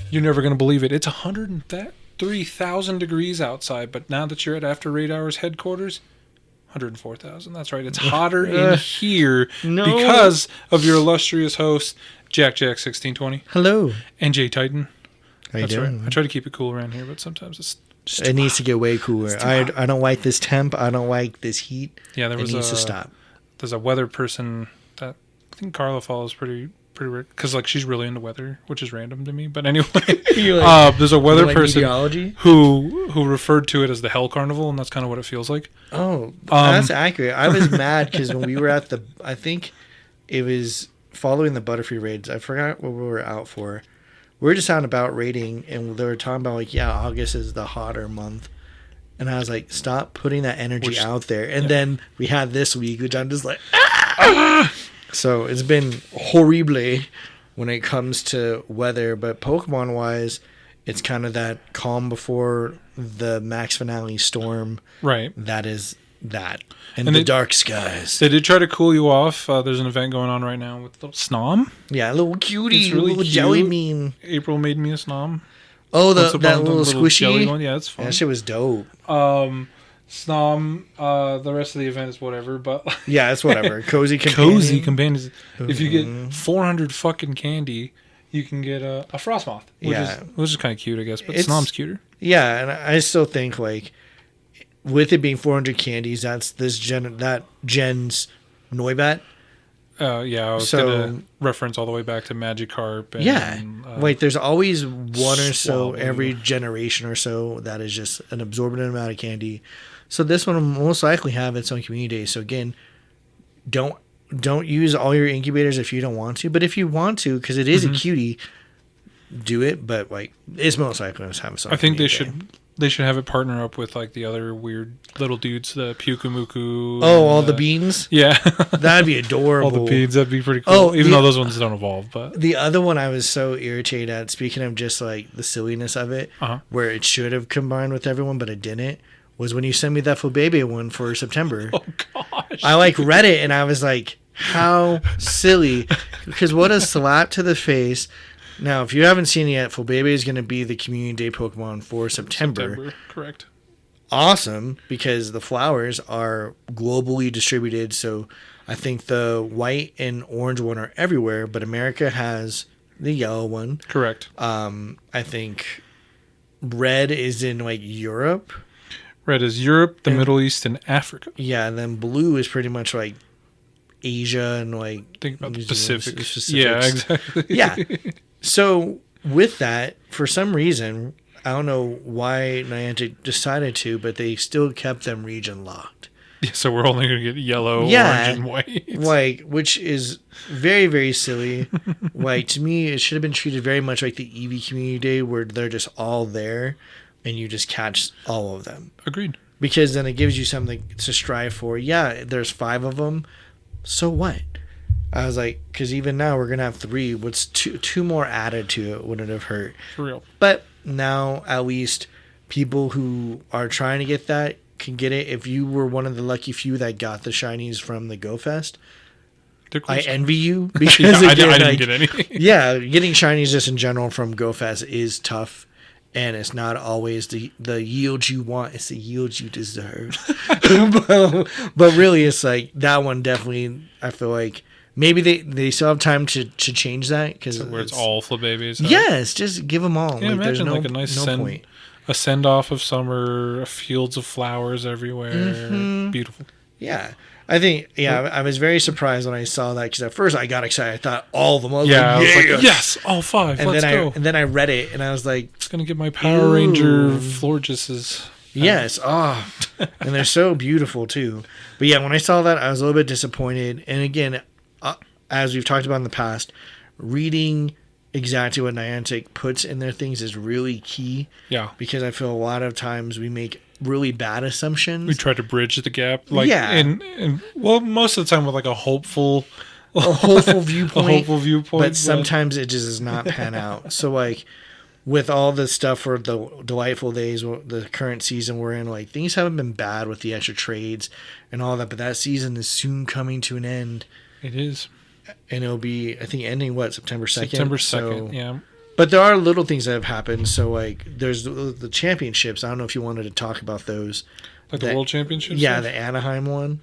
You're never going to believe it. It's 103,000 degrees outside, but now that you're at After 8 Hours headquarters, 104,000. That's right. It's hotter in here because of your illustrious host, Jack 1620. Hello. And Jay Titan. How you doing? Right. I try to keep it cool around here, but sometimes it's just it needs to get way cooler. I don't like this temp. I don't like this heat. Yeah, it needs to stop. There's a weather person that I think Carla follows pretty because like she's really into weather, which is random to me. But anyway, there's a weather person who referred to it as the Hell Carnival, and that's kind of what it feels like. Oh, that's accurate. I was mad because when we were at I think it was following the Butterfree raids. I forgot what we were out for. We were just out and about raiding, and they were talking about like, yeah, August is the hotter month. And I was like, stop putting that energy out there. And then we had this week, which I'm just like, ah! So it's been horrible when it comes to weather. But Pokemon-wise, it's kind of that calm before the max finale storm. Right. That is that. And the dark skies. They did try to cool you off. There's an event going on right now with little Snom. Yeah, a little cutie. It's really little cute. jelly bean. April made me a Snom. Oh, that little squishy jelly one. Yeah, it's fun. That shit was dope. Snom, the rest of the event is whatever, but yeah, it's whatever. Cozy companions. If you get 400 fucking candy, you can get a Frostmoth, which is kind of cute, I guess. But Snom's cuter. Yeah, and I still think like with it being 400 candies, that's that gen's Noibat. Yeah, I was gonna reference all the way back to Magikarp. And, like there's always one or so every generation or so that is just an absorbent amount of candy. So this one will most likely have its own community day. So again, don't use all your incubators if you don't want to. But if you want to, because it is a cutie, do it. But like it's most likely going to have its own. I think they should have it partner up with like the other weird little dudes, the Pukumuku. Oh, all the beans? Yeah. That'd be adorable. All the beans, that'd be pretty cool. Even though those ones don't evolve. But the other one I was so irritated at, speaking of just like the silliness of it, where it should have combined with everyone, but it didn't, was when you sent me that Fubebe one for September. Oh, gosh. I like read it and I was like, how silly. Because what a slap to the face. Now, if you haven't seen it yet, Fubebe is going to be the Community Day Pokemon for September. Correct. Awesome, because the flowers are globally distributed. So I think the white and orange one are everywhere, but America has the yellow one. Correct. I think red is in like Europe. Red is Europe, the Middle East, and Africa. Yeah, and then blue is pretty much like Asia and like... Think about the Pacific. Yeah, exactly. Yeah. So with that, for some reason, I don't know why Niantic decided to, but they still kept them region locked. Yeah, so we're only going to get yellow, orange, and white. Like, which is very, very silly. Like, to me, it should have been treated very much like the Eevee Community Day, where they're just all there, and you just catch all of them. Agreed. Because then it gives you something to strive for. Yeah, there's 5 of them. So what? I was like, because even now we're going to have 3. What's two more added to it wouldn't have hurt. For real. But now, at least, people who are trying to get that can get it. If you were one of the lucky few that got the shinies from the Go Fest, I envy you. Because I didn't get any. Yeah, getting shinies just in general from Go Fest is tough. And it's not always the yield you want. It's the yield you deserve. but really, it's like that one definitely, I feel like, maybe they still have time to change that. Cause where it's all Flababies. Yes, just give them all. Yeah, like, imagine like a nice point. A send-off of summer, fields of flowers everywhere. Mm-hmm. Beautiful. Yeah. I think, I was very surprised when I saw that because at first I got excited. I thought all of them. I was like, yes, all 5. And let's go. And then I read it and I was like, it's going to get my Power Ranger Florges. Yes. Oh, and they're so beautiful too. But yeah, when I saw that, I was a little bit disappointed. And again, as we've talked about in the past, reading exactly what Niantic puts in their things is really key. Yeah. Because I feel a lot of times we make really bad assumptions. We try to bridge the gap. Like, and well, most of the time with like a hopeful viewpoint. But sometimes it just does not pan out. So like with all the stuff for the Delightful Days, the current season we're in, like things haven't been bad with the extra trades and all that, but that season is soon coming to an end. It is. And it'll be, I think, ending September 2nd? September 2nd, yeah. But there are little things that have happened. So like, there's the championships. I don't know if you wanted to talk about those. Like the World Championships? Yeah, the Anaheim one.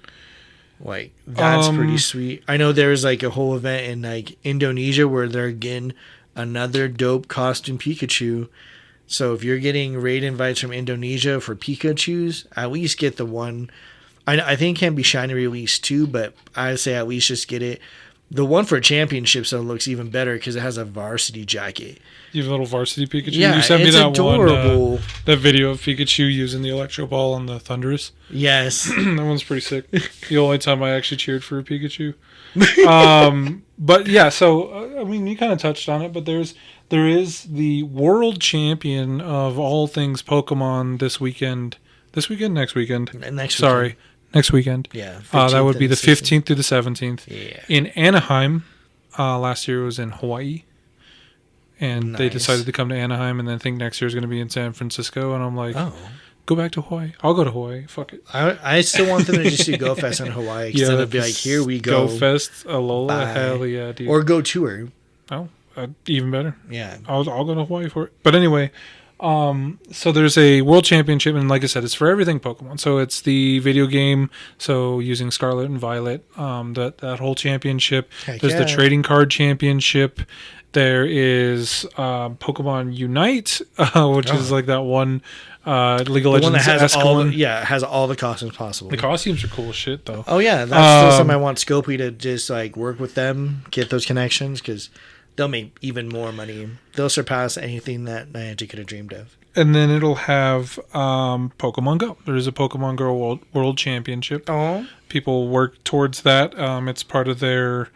Like, that's pretty sweet. I know there's like a whole event in like Indonesia where they're getting another dope costume Pikachu. So if you're getting raid invites from Indonesia for Pikachus, at least get the one. I think it can be shiny release too, but I'd say at least just get it. The one for championships though looks even better because it has a varsity jacket. You have a little varsity Pikachu? Yeah, you sent me it's that adorable. One, that video of Pikachu using the Electro Ball on the Thunderous. Yes. That one's pretty sick. The only time I actually cheered for a Pikachu. But yeah, so, I mean, you kind of touched on it, but there is the world champion of all things Pokemon this weekend. This weekend? Next weekend. Next weekend. Yeah. That would be the 15th through the 17th. Yeah. In Anaheim. Last year it was in Hawaii. And they decided to come to Anaheim, and then I think next year is going to be in San Francisco. And I'm like, go back to Hawaii. I'll go to Hawaii. Fuck it. I still want them to just do Go Fest in Hawaii. Yeah, it'd be like, here we go. Go Fest, Alola, bye. Hell yeah, dude. Or Go Tour. Oh, even better. Yeah. I'll go to Hawaii for it. But anyway, so there's a World Championship, and like I said, it's for everything Pokemon. So it's the video game, so using Scarlet and Violet, that whole championship. There's the trading card championship. There is Pokemon Unite, which is like that one League of Legends one that has one. It has all the costumes possible. The costumes are cool as shit, though. Oh yeah, that's still something I want Scopely to just like work with them, get those connections, because they'll make even more money. They'll surpass anything that Niantic could have dreamed of. And then it'll have Pokemon Go. There is a Pokemon Go World Championship. Oh, people work towards that. It's part of their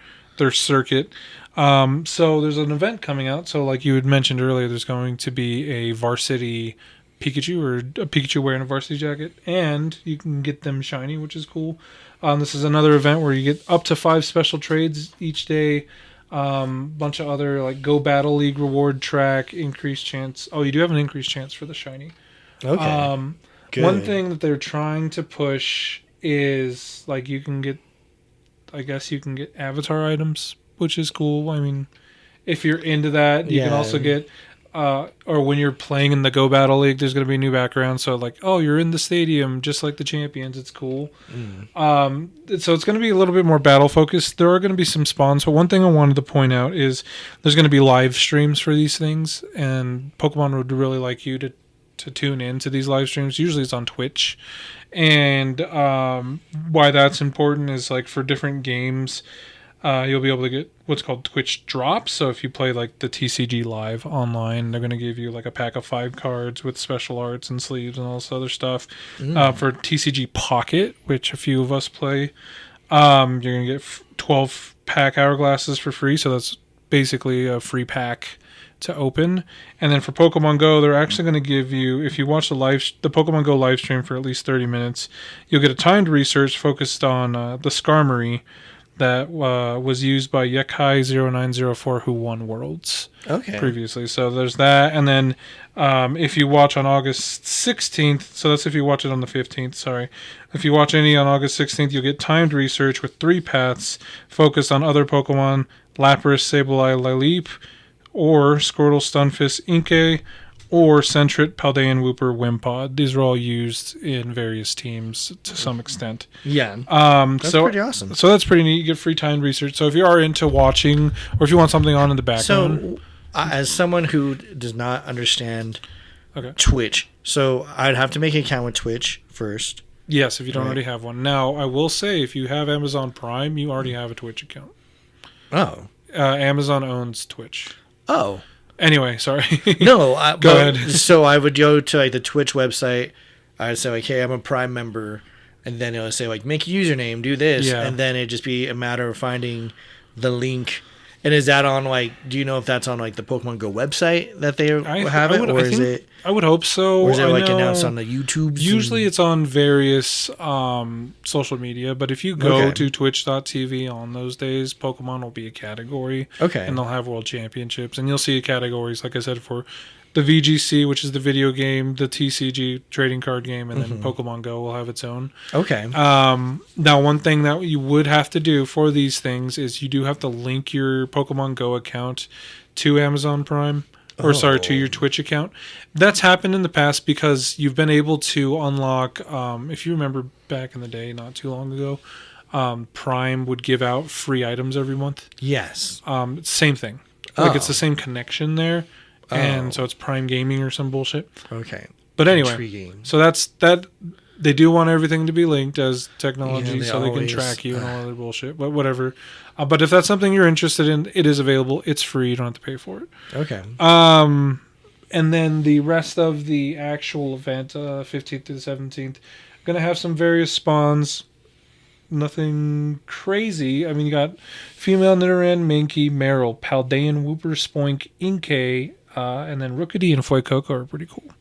circuit. So there's an event coming out. So like you had mentioned earlier, there's going to be a varsity Pikachu or a Pikachu wearing a varsity jacket, and you can get them shiny, which is cool. This is another event where you get up to 5 special trades each day. Bunch of other like Go Battle League reward track, increased chance. Oh, you do have an increased chance for the shiny. Okay. Good. One thing that they're trying to push is like you can get avatar items, which is cool. I mean, if you're into that, you can also get, or when you're playing in the Go Battle League, there's going to be a new background. So like, oh, you're in the stadium, just like the champions. It's cool. So it's going to be a little bit more battle focused. There are going to be some spawns. But one thing I wanted to point out is there's going to be live streams for these things. And Pokemon would really like you to tune in to these live streams. Usually it's on Twitch. And why that's important is like for different games, you'll be able to get what's called Twitch drops. So if you play like the TCG Live online, they're going to give you like a pack of 5 cards with special arts and sleeves and all this other stuff. For TCG Pocket, which a few of us play, you're going to get 12 pack hourglasses for free. So that's basically a free pack to open. And then for Pokemon Go, they're actually going to give you, if you watch the Pokemon Go live stream for at least 30 minutes, you'll get a timed research focused on the Skarmory that was used by Yekai0904, who won Worlds previously. So there's that. And then if you watch on August 16th, so that's if you watch it on the 15th, sorry. If you watch any on August 16th, you'll get timed research with 3 paths focused on other Pokemon, Lapras, Sableye, Lileep, or Squirtle, Stunfisk, Inkay, or Sentret, Paldean, Wooper, Wimpod. These are all used in various teams to some extent. Yeah. That's pretty awesome. So that's pretty neat. You get free timed research. So if you are into watching, or if you want something on in the background. So, as someone who does not understand Twitch, so I'd have to make an account with Twitch first. Yes, if you don't already have one. Now, I will say, if you have Amazon Prime, you already have a Twitch account. Oh. Amazon owns Twitch. Oh. Anyway, sorry. No, go ahead. So I would go to like the Twitch website. I'd say like, "Hey, I'm a Prime member," and then it would say like, "Make a username, do this," and then it'd just be a matter of finding the link. And is that on like? Do you know if that's on like the Pokemon Go website that they have it, or is it? I would hope so. Or is it like announced on the YouTube? Usually, it's on various social media. But if you go to Twitch.tv on those days, Pokemon will be a category. Okay, and they'll have World Championships, and you'll see categories like I said for the VGC, which is the video game, the TCG trading card game, and then Pokemon Go will have its own. Okay. Now, one thing that you would have to do for these things is you do have to link your Pokemon Go account to Amazon Prime. or to your Twitch account. That's happened in the past because you've been able to unlock, if you remember back in the day, not too long ago, Prime would give out free items every month. Yes. Same thing. Like it's the same connection there. And so it's Prime Gaming or some bullshit. Okay. But anyway, intriguing. So that's that. They do want everything to be linked as technology, Yeah, so they can track you and all other bullshit. But whatever. But if that's something you're interested in, it is available. It's free. You don't have to pay for it. Okay. And then the rest of the actual event, 15th to the 17th, going to have some various spawns. Nothing crazy. I mean, you got Female Nidoran, Mankey, Meryl, Paldean, Wooper, Spoink, Inkay, and then Rookidee and Fuecoco are pretty cool.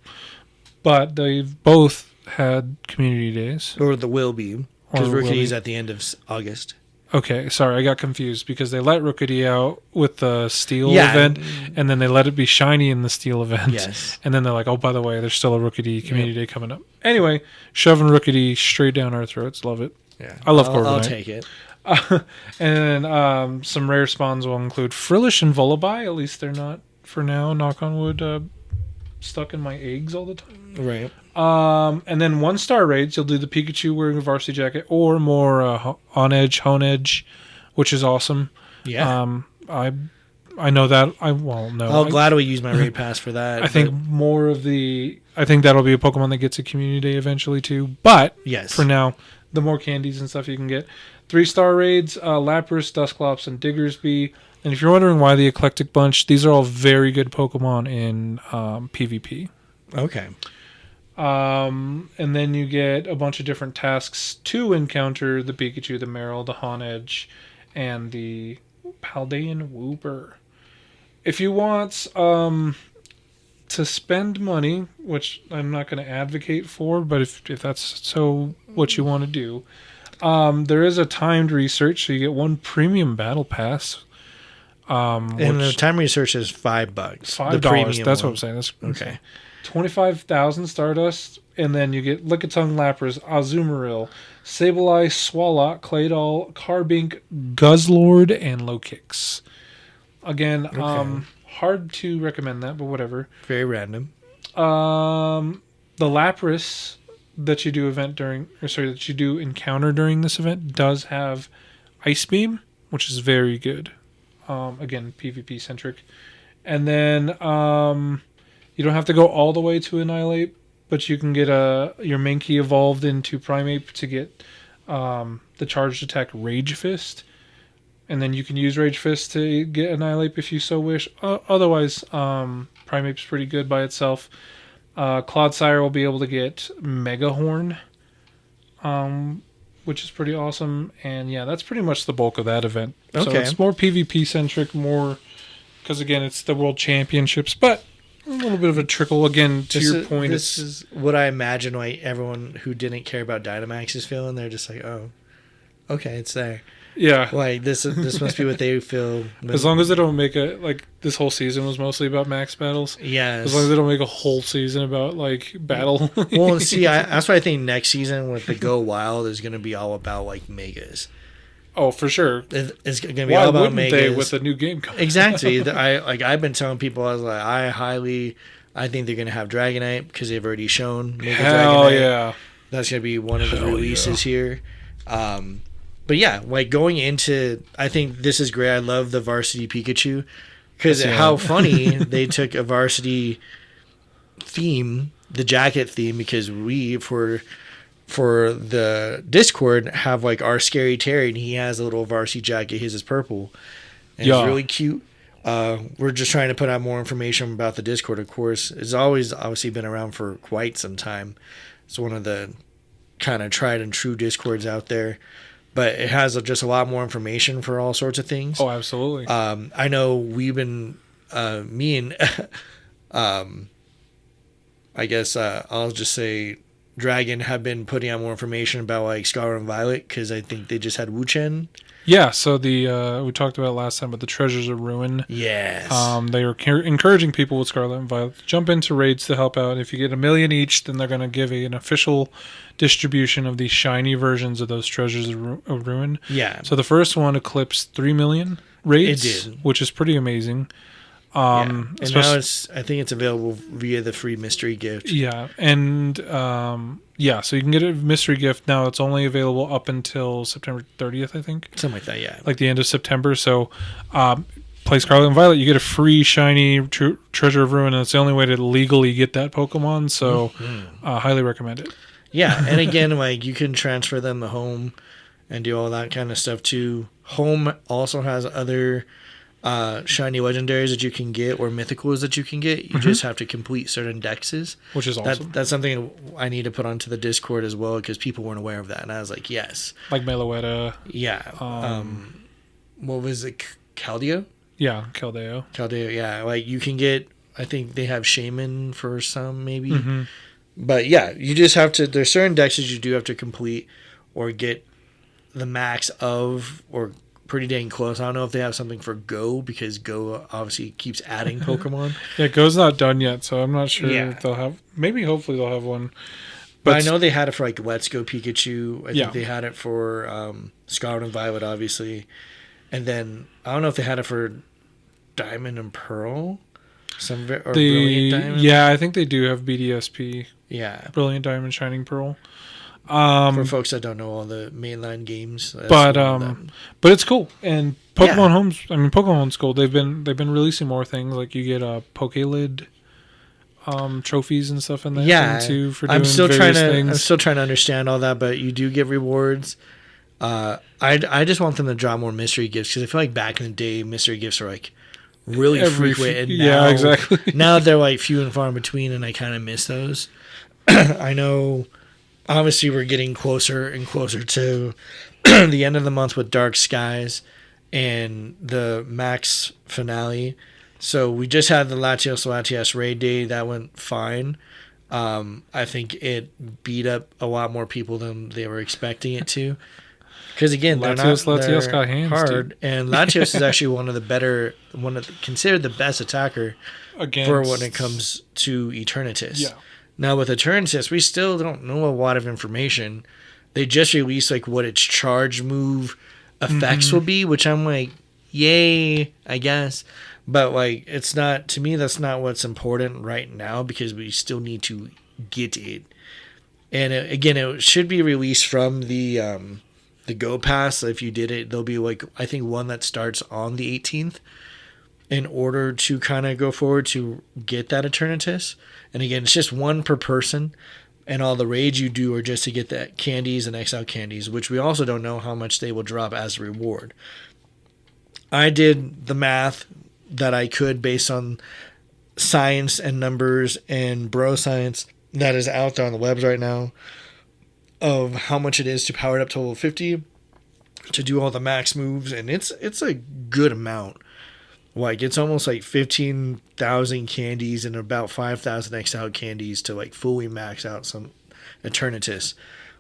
But they've both had community days. Or the will be. Because Rookidee's at the end of August. Okay, sorry, I got confused because they let Rookidee out with the Steel event, and then they let it be shiny in the Steel event. Yes. And then they're like, oh, by the way, there's still a Rookidee community day coming up. Anyway, shoving Rookidee straight down our throats. Love it. Yeah, I love Corviknight. I'll take it. And some rare spawns will include Frillish and Vullaby. At least they're not, for now, knock on wood, stuck in my eggs all the time. Right. And then 1-star raids, you'll do the Pikachu wearing a varsity jacket or more hone edge, which is awesome. Yeah. I know that. I'm glad we used my raid pass for that. I think I think that'll be a Pokemon that gets a community day eventually too. But yes, for now, the more candies and stuff you can get. 3-star raids, Lapras, Dusclops, and Diggersby. And if you're wondering why the Eclectic Bunch, these are all very good Pokemon in PvP. Okay. And then you get a bunch of different tasks to encounter the Pikachu, the Meryl, the Honedge, and the Paldean Wooper. If you want to spend money, which I'm not going to advocate for, but if that's what you want to do, there is a timed research, so you get 1 premium battle pass. And the time research is $5. $5. That's what I'm saying. That's okay. 25,000 Stardust, and then you get Lickitung, Lapras, Azumarill, Sableye, Swalot, Claydol, Carbink, Guzzlord, and Lokix. Again, hard to recommend that, but whatever. Very random. The Lapras that you do encounter during this event does have Ice Beam, which is very good. Again, PvP centric. And then you don't have to go all the way to Annihilate, but you can get your Mankey evolved into Primeape to get the charged attack Rage Fist. And then you can use Rage Fist to get Annihilate if you so wish. Otherwise, Primeape's pretty good by itself. Clodsire will be able to get Mega Horn, which is pretty awesome. And yeah, that's pretty much the bulk of that event. Okay. So it's more PvP centric, because again, it's the World Championships, but a little bit of a trickle. Again, to your point, this is what I imagine why everyone who didn't care about Dynamax is feeling. They're just like, oh, okay, it's there. Yeah, like this must be what they feel. As long as they don't make this whole season was mostly about max battles. Yeah, as long as they don't make a whole season about battle. Well, see, that's why I think next season with the Go Wild is going to be all about megas. Oh, for sure. It's going to be all about megas. They with the new game coming? Exactly. I've been telling people, I think they're going to have Dragonite because they've already shown Mega Hell Dragonite. Yeah. That's going to be one of the releases here. But yeah, going into, I think this is great. I love the Varsity Pikachu because how funny they took a varsity theme, the jacket theme, because we for the Discord have our Scary Terry, and he has a little varsity jacket. His is purple, and it's really cute. We're just trying to put out more information about the Discord. Of course, it's always obviously been around for quite some time. It's one of the kind of tried and true Discords out there. But it has just a lot more information for all sorts of things. Oh, absolutely. I know we've been, me and, I guess I'll just say Dragon have been putting out more information about Scarlet and Violet because I think they just had Wu-Chen. Yeah, so we talked about it last time, but the Treasures of Ruin. Yes. They are encouraging people with Scarlet and Violet to jump into raids to help out. If you get 1 million each, then they're going to give an official distribution of the shiny versions of those Treasures of Ruin. Yeah. So the first one eclipsed 3 million raids, it did, which is pretty amazing. And now I think it's available via the free mystery gift. Yeah, and so you can get a mystery gift now. It's only available up until September 30th, I think. Something like that, yeah. Like the end of September. So, play Scarlet and Violet, you get a free shiny Treasure of Ruin, and it's the only way to legally get that Pokemon. So, highly recommend it. Yeah, and again, like you can transfer them to home and do all that kind of stuff too. Home also has other shiny legendaries that you can get or mythicals that you can get. You just have to complete certain dexes, which is awesome. That's something I need to put onto the Discord as well because people weren't aware of that, and I was like, yes, like Meloetta. Yeah. What was it? Caldeo. Yeah, Caldeo. Yeah, like you can get. I think they have Shaman for some maybe, but yeah, you just have to. There's certain dexes you do have to complete or get the max of or pretty dang close. I don't know if they have something for Go because Go obviously keeps adding Pokemon. Yeah, Go's not done yet, so I'm not sure if they'll have. Maybe hopefully they'll have one. But I know they had it for like Let's Go Pikachu. I think they had it for Scarlet and Violet, obviously, and then I don't know if they had it for Diamond and Pearl. Brilliant Diamond. Yeah, I think they do have BDSP. Yeah, Brilliant Diamond, Shining Pearl. For folks that don't know all the mainline games, but it's cool. And Pokemon Home's cool. They've been releasing more things. Like you get a Pokelid trophies and stuff in that thing too for doing things. I'm still trying to understand all that, but you do get rewards. I just want them to draw more mystery gifts because I feel like back in the day, mystery gifts are like really frequent. And now, exactly. Now they're like few and far in between, and I kind of miss those. I know. Obviously, we're getting closer and closer to the end of the month with Dark Skies and the Max finale. So we just had the Latios raid day. That went fine. I think it beat up a lot more people than they were expecting it to. Because again, Latios got hands, hard, dude. And Latios is actually considered the best attacker for when it comes to Eternatus. Yeah. Now, with Eternatus, we still don't know a lot of information. They just released, like, what its charge move effects will be, which I'm like, yay, I guess. But, like, it's not, to me, that's not what's important right now because we still need to get it. And, again, it should be released from the Go Pass. If you did it, there'll be, like, I think one that starts on the 18th. In order to kind of go forward to get that Eternatus. And again, it's just one per person. And all the raids you do are just to get the candies and XL candies, which we also don't know how much they will drop as a reward. I did the math that I could based on science and numbers and bro science that is out there on the webs right now of how much it is to power it up to level 50 to do all the max moves. And it's a good amount. Like, it's almost like 15,000 candies and about 5,000 XL candies to, like, fully max out some Eternatus,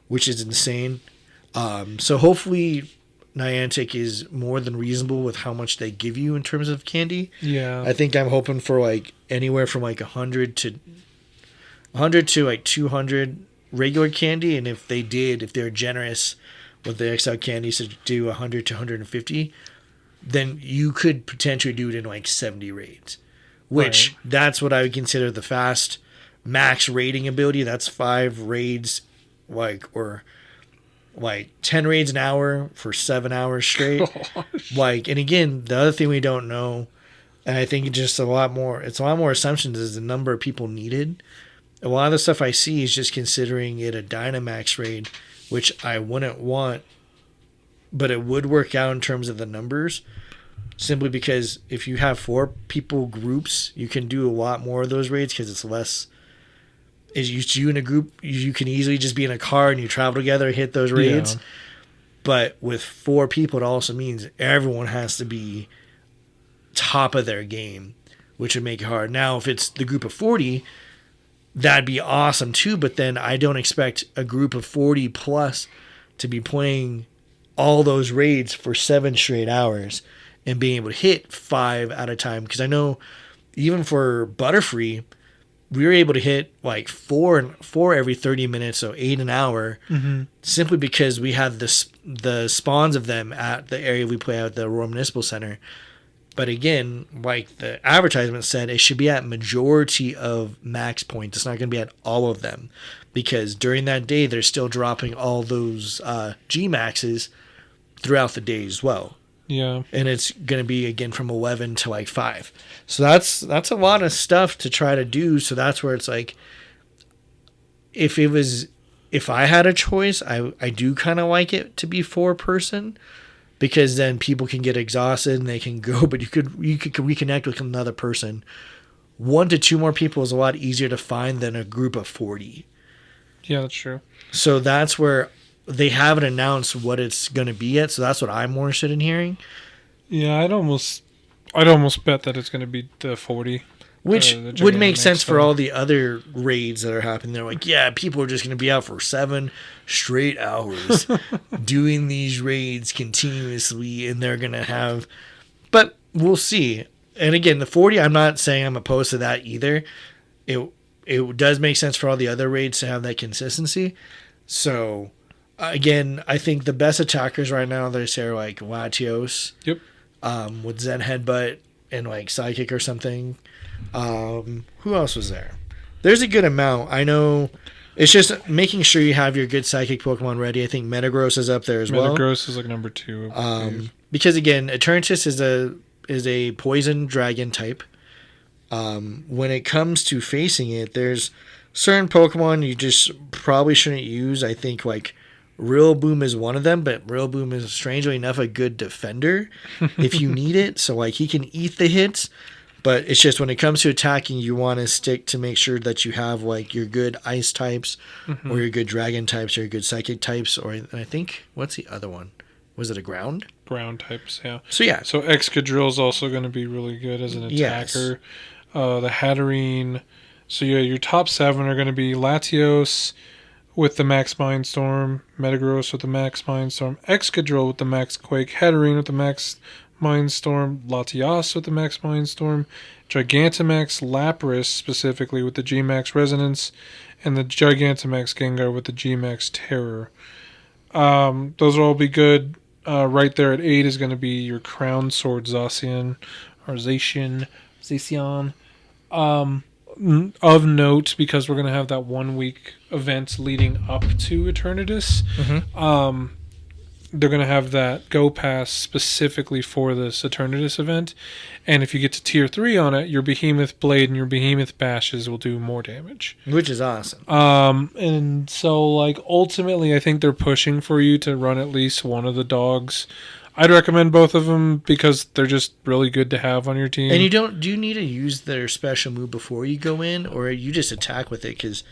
which is insane. So hopefully Niantic is more than reasonable with how much they give you in terms of candy. Yeah. I think I'm hoping for, like, anywhere from, like, 100 to like 200 regular candy. And if they're generous with the XL candies to do 100 to 150, then you could potentially do it in like 70 raids, which that's what I would consider the fast max raiding ability. That's 5 raids, or 10 raids an hour for 7 hours straight. Gosh. And again, the other thing we don't know, and I think it's a lot more assumptions is the number of people needed. A lot of the stuff I see is just considering it a Dynamax raid, which I wouldn't want. But it would work out in terms of the numbers simply because if you have 4 people groups, you can do a lot more of those raids because it's less. As you in a group, you can easily just be in a car and you travel together, hit those raids. Yeah. But with 4 people, it also means everyone has to be top of their game, which would make it hard. Now, if it's the group of 40, that'd be awesome too. But then I don't expect a group of 40 plus to be playing all those raids for 7 straight hours and being able to hit 5 at a time. Because I know even for Butterfree, we were able to hit like 4 every 30 minutes, so 8 an hour, simply because we had the spawns of them at the area we play at the Aurora Municipal Center. But again, like the advertisement said, it should be at majority of max points. It's not going to be at all of them, because during that day they're still dropping all those G maxes throughout the day as well. Yeah. And it's going to be again from 11 to like 5. So that's a lot of stuff to try to do. So that's where it's like, if I had a choice, I do kind of like it to be 4-person, because then people can get exhausted and they can go, but you could reconnect with another person. 1 to 2 more people is a lot easier to find than a group of 40. Yeah, that's true. So that's where they haven't announced what it's going to be yet. So that's what I'm more interested in hearing. Yeah, I'd almost bet that it's going to be the 40. Which would make sense for all the other raids that are happening. They're like, yeah, people are just going to be out for 7 straight hours doing these raids continuously, and they're going to have... But we'll see. And again, the 40, I'm not saying I'm opposed to that either. It does make sense for all the other raids to have that consistency. So, again, I think the best attackers right now, they say, are like Latios. Yep. With Zen Headbutt and like Psychic or something. Who else was there? There's a good amount. I know it's just making sure you have your good psychic Pokemon ready. I think Metagross is up there as well. Metagross is like number 2. Because again, Eternatus is a poison dragon type. When it comes to facing it, there's certain Pokemon you just probably shouldn't use. I think like Rillaboom is one of them, but Rillaboom is strangely enough a good defender if you need it. So like he can eat the hits. But it's just when it comes to attacking, you want to stick to make sure that you have like your good ice types, or your good dragon types, or your good psychic types, or I think, what's the other one? Was it a ground? Ground types, yeah. So yeah. So Excadrill is also going to be really good as an attacker. Yes. The Hatterene. So yeah, your top 7 are going to be Latios with the Max Mindstorm, Metagross with the Max Mindstorm, Excadrill with the Max Quake, Hatterene with the Max Mindstorm, Latias with the Max Mindstorm, Gigantamax Lapras specifically with the G-Max Resonance, and the Gigantamax Gengar with the G-Max Terror. Those will all be good. Right there at 8 is going to be your Crown Sword Zacian, or Zacian. Of note, because we're going to have that 1-week event leading up to Eternatus, they're going to have that Go Pass specifically for this Eternatus event. And if you get to Tier 3 on it, your Behemoth Blade and your Behemoth Bashes will do more damage. Which is awesome. And so, like, ultimately, I think they're pushing for you to run at least one of the dogs. I'd recommend both of them because they're just really good to have on your team. And do you need to use their special move before you go in, or you just attack with it? Because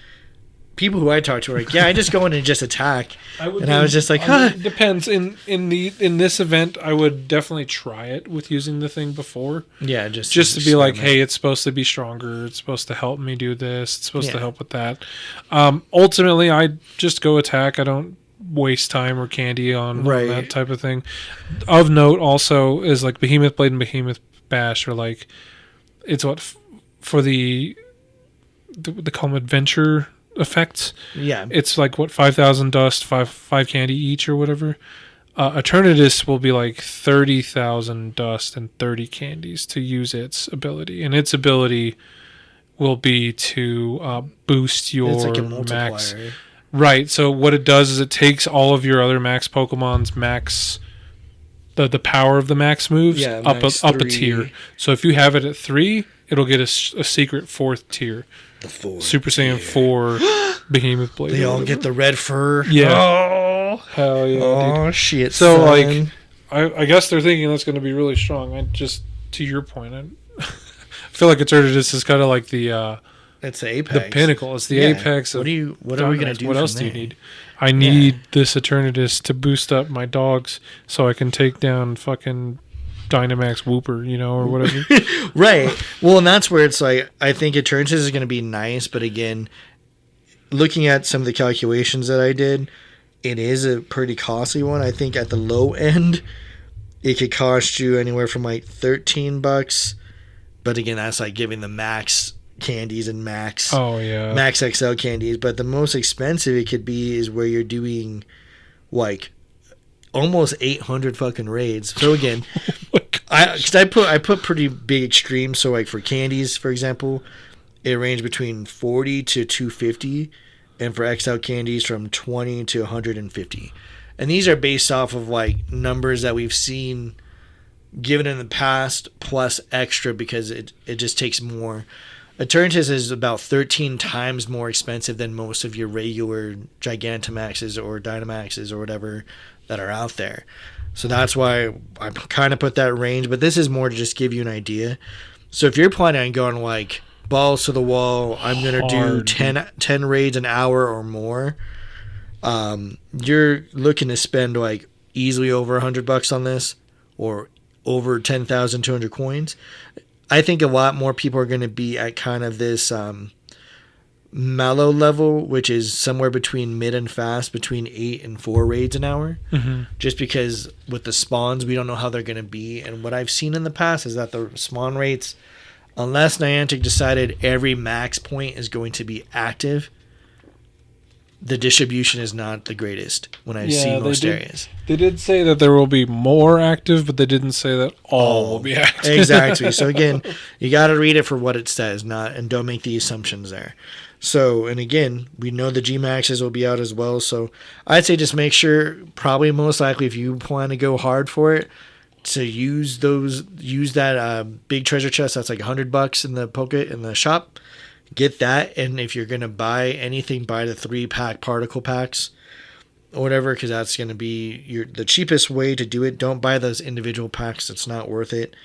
people who I talk to are like, yeah, I just go in and just attack. I was just like, huh. It depends. In this event, I would definitely try it with using the thing before. Yeah, just to be like, hey, it's supposed to be stronger. It's supposed to help me do this. It's supposed to help with that. Ultimately, I just go attack. I don't waste time or candy on that type of thing. Of note also is like Behemoth Blade and Behemoth Bash are like, it's what for they call them adventure effects. Yeah, it's like what 5,000 dust, five candy each or whatever. Eternatus will be like 30,000 dust and 30 candies to use its ability, and its ability will be to boost your it's like a max. multiplier. Right. So what it does is it takes all of your other max Pokemon's max, the power of the max moves up a tier. So if you have it at 3, it'll get a secret 4th tier. The 4th Super Saiyan 4 Behemoth Blade. They all get the red fur. Yeah. Oh, hell yeah. Oh, dude. Shit. So son. like, I guess they're thinking that's going to be really strong. I just, to your point, I feel like Eternatus is kind of like the it's the apex. The pinnacle. It's the apex. What are we going to do? What else do you need? I need this Eternatus to boost up my dogs so I can take down fucking Dynamax Wooper, or whatever. Right. Well, and that's where it's like, I think Eternatus is going to be nice, but again, looking at some of the calculations that I did, it is a pretty costly one. I think at the low end, it could cost you anywhere from like $13. But again, that's like giving the max candies and max XL candies. But the most expensive it could be is where you're doing like almost 800 fucking raids. So again, oh my I put pretty big extremes. So like for candies, for example, it ranged between 40 to 250, and for XL candies from 20 to 150. And these are based off of like numbers that we've seen given in the past plus extra because it just takes more. Eternatus is about 13 times more expensive than most of your regular Gigantamaxes or Dynamaxes or whatever that are out there. So that's why I kind of put that range, but this is more to just give you an idea. So if you're planning on going like balls to the wall, I'm going to do 10 raids an hour or more, you're looking to spend like easily over $100 on this or over 10,200 coins. I think a lot more people are going to be at kind of this mellow level, which is somewhere between mid and fast, between 8 and 4 raids an hour. Mm-hmm. Just because with the spawns, we don't know how they're going to be. And what I've seen in the past is that the spawn rates, unless Niantic decided every max point is going to be active, the distribution is not the greatest when I've seen most areas. They did say that there will be more active, but they didn't say that all will be active. Exactly. So again, you got to read it for what it says, and don't make the assumptions there. So, and again, we know the G-Maxes will be out as well. So I'd say just make sure, probably most likely if you plan to go hard for it, to use that big treasure chest that's like $100 in the shop. Get that, and if you're going to buy anything, buy the 3-pack particle packs or whatever, because that's going to be the cheapest way to do it. Don't buy those individual packs. It's not worth it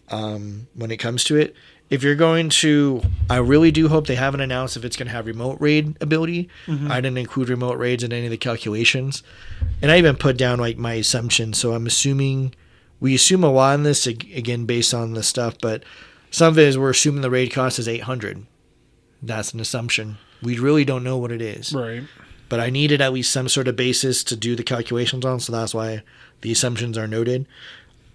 when it comes to it. If you're going to, I really do hope they haven't announced if it's going to have remote raid ability. Mm-hmm. I didn't include remote raids in any of the calculations. And I even put down like my assumptions. So I'm assuming, we assume a lot in this, again, based on the stuff, but some of it is we're assuming the raid cost is 800. That's an assumption. We really don't know what it is. Right. But I needed at least some sort of basis to do the calculations on, so that's why the assumptions are noted.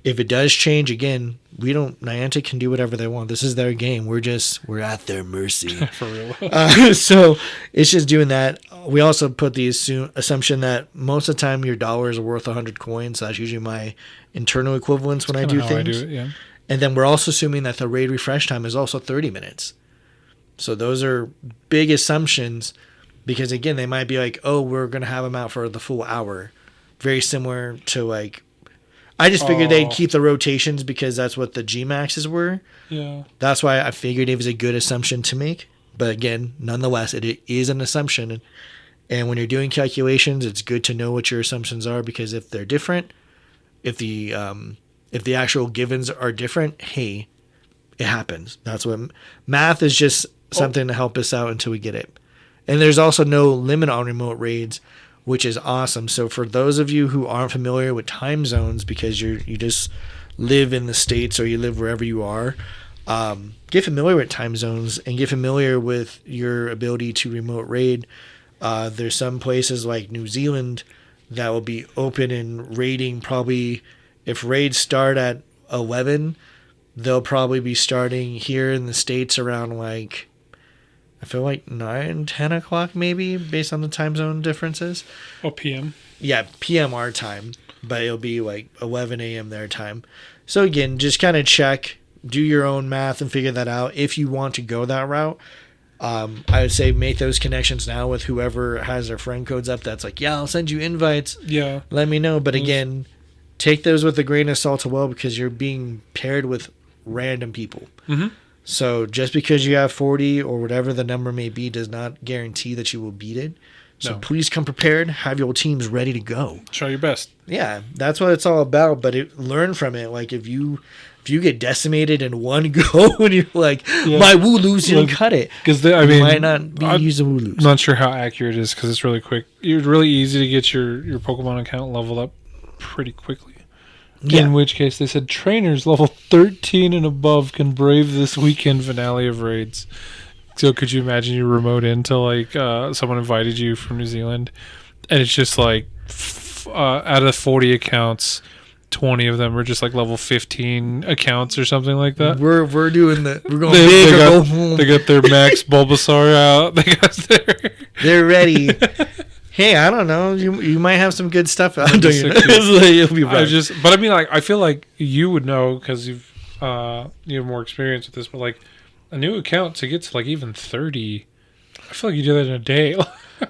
If it does change, again, Niantic can do whatever they want. This is their game. We're at their mercy. For real. So it's just doing that. We also put the assumption that most of the time your dollar is worth 100 coins. So that's usually my internal equivalence when I do things. I do it, yeah. And then we're also assuming that the raid refresh time is also 30 minutes. So those are big assumptions because, again, they might be like, oh, we're going to have them out for the full hour. Very similar to, like, I just figured they'd keep the rotations because that's what the G-Maxes were. Yeah. That's why I figured it was a good assumption to make. But, again, nonetheless, it is an assumption. And when you're doing calculations, it's good to know what your assumptions are because if they're different, if the actual givens are different, hey, it happens. That's what math is, just something to help us out until we get it. And there's also no limit on remote raids, which is awesome. So for those of you who aren't familiar with time zones because you just live in the States or you live wherever you are, get familiar with time zones and get familiar with your ability to remote raid. There's some places like New Zealand that will be open and raiding probably if raids start at 11, they'll probably be starting here in the States around like, I feel like 9, 10 o'clock maybe, based on the time zone differences. Oh, PM? Yeah, PM our time, but it'll be like 11 a.m. their time. So again, just kind of check, do your own math and figure that out. If you want to go that route, I would say make those connections now with whoever has their friend codes up that's like, yeah, I'll send you invites. Yeah. Let me know. But again, take those with a grain of salt as well because you're being paired with random people. Mm-hmm. So just because you have 40 or whatever the number may be does not guarantee that you will beat it. So please come prepared. Have your teams ready to go. Try your best. Yeah, that's what it's all about. But learn from it. Like if you get decimated in one go and you're like, my Wooloos didn't cut it. Because you might not be using Wooloos. I'm not sure how accurate it is because it's really quick. It's really easy to get your Pokemon account leveled up pretty quickly. Yeah. In which case, they said trainers level 13 and above can brave this weekend finale of raids. So could you imagine you remote into like someone invited you from New Zealand, and it's just like out of 40 accounts, 20 of them are just like level 15 accounts or something like that. We're going big or go home. They got their Max Bulbasaur out. They're ready. Hey, I don't know. You might have some good stuff out Maybe there. 60. You'll be right. But I mean, like, I feel like you would know because you have more experience with this. But like, a new account to get to like even 30, I feel like you do that in a day.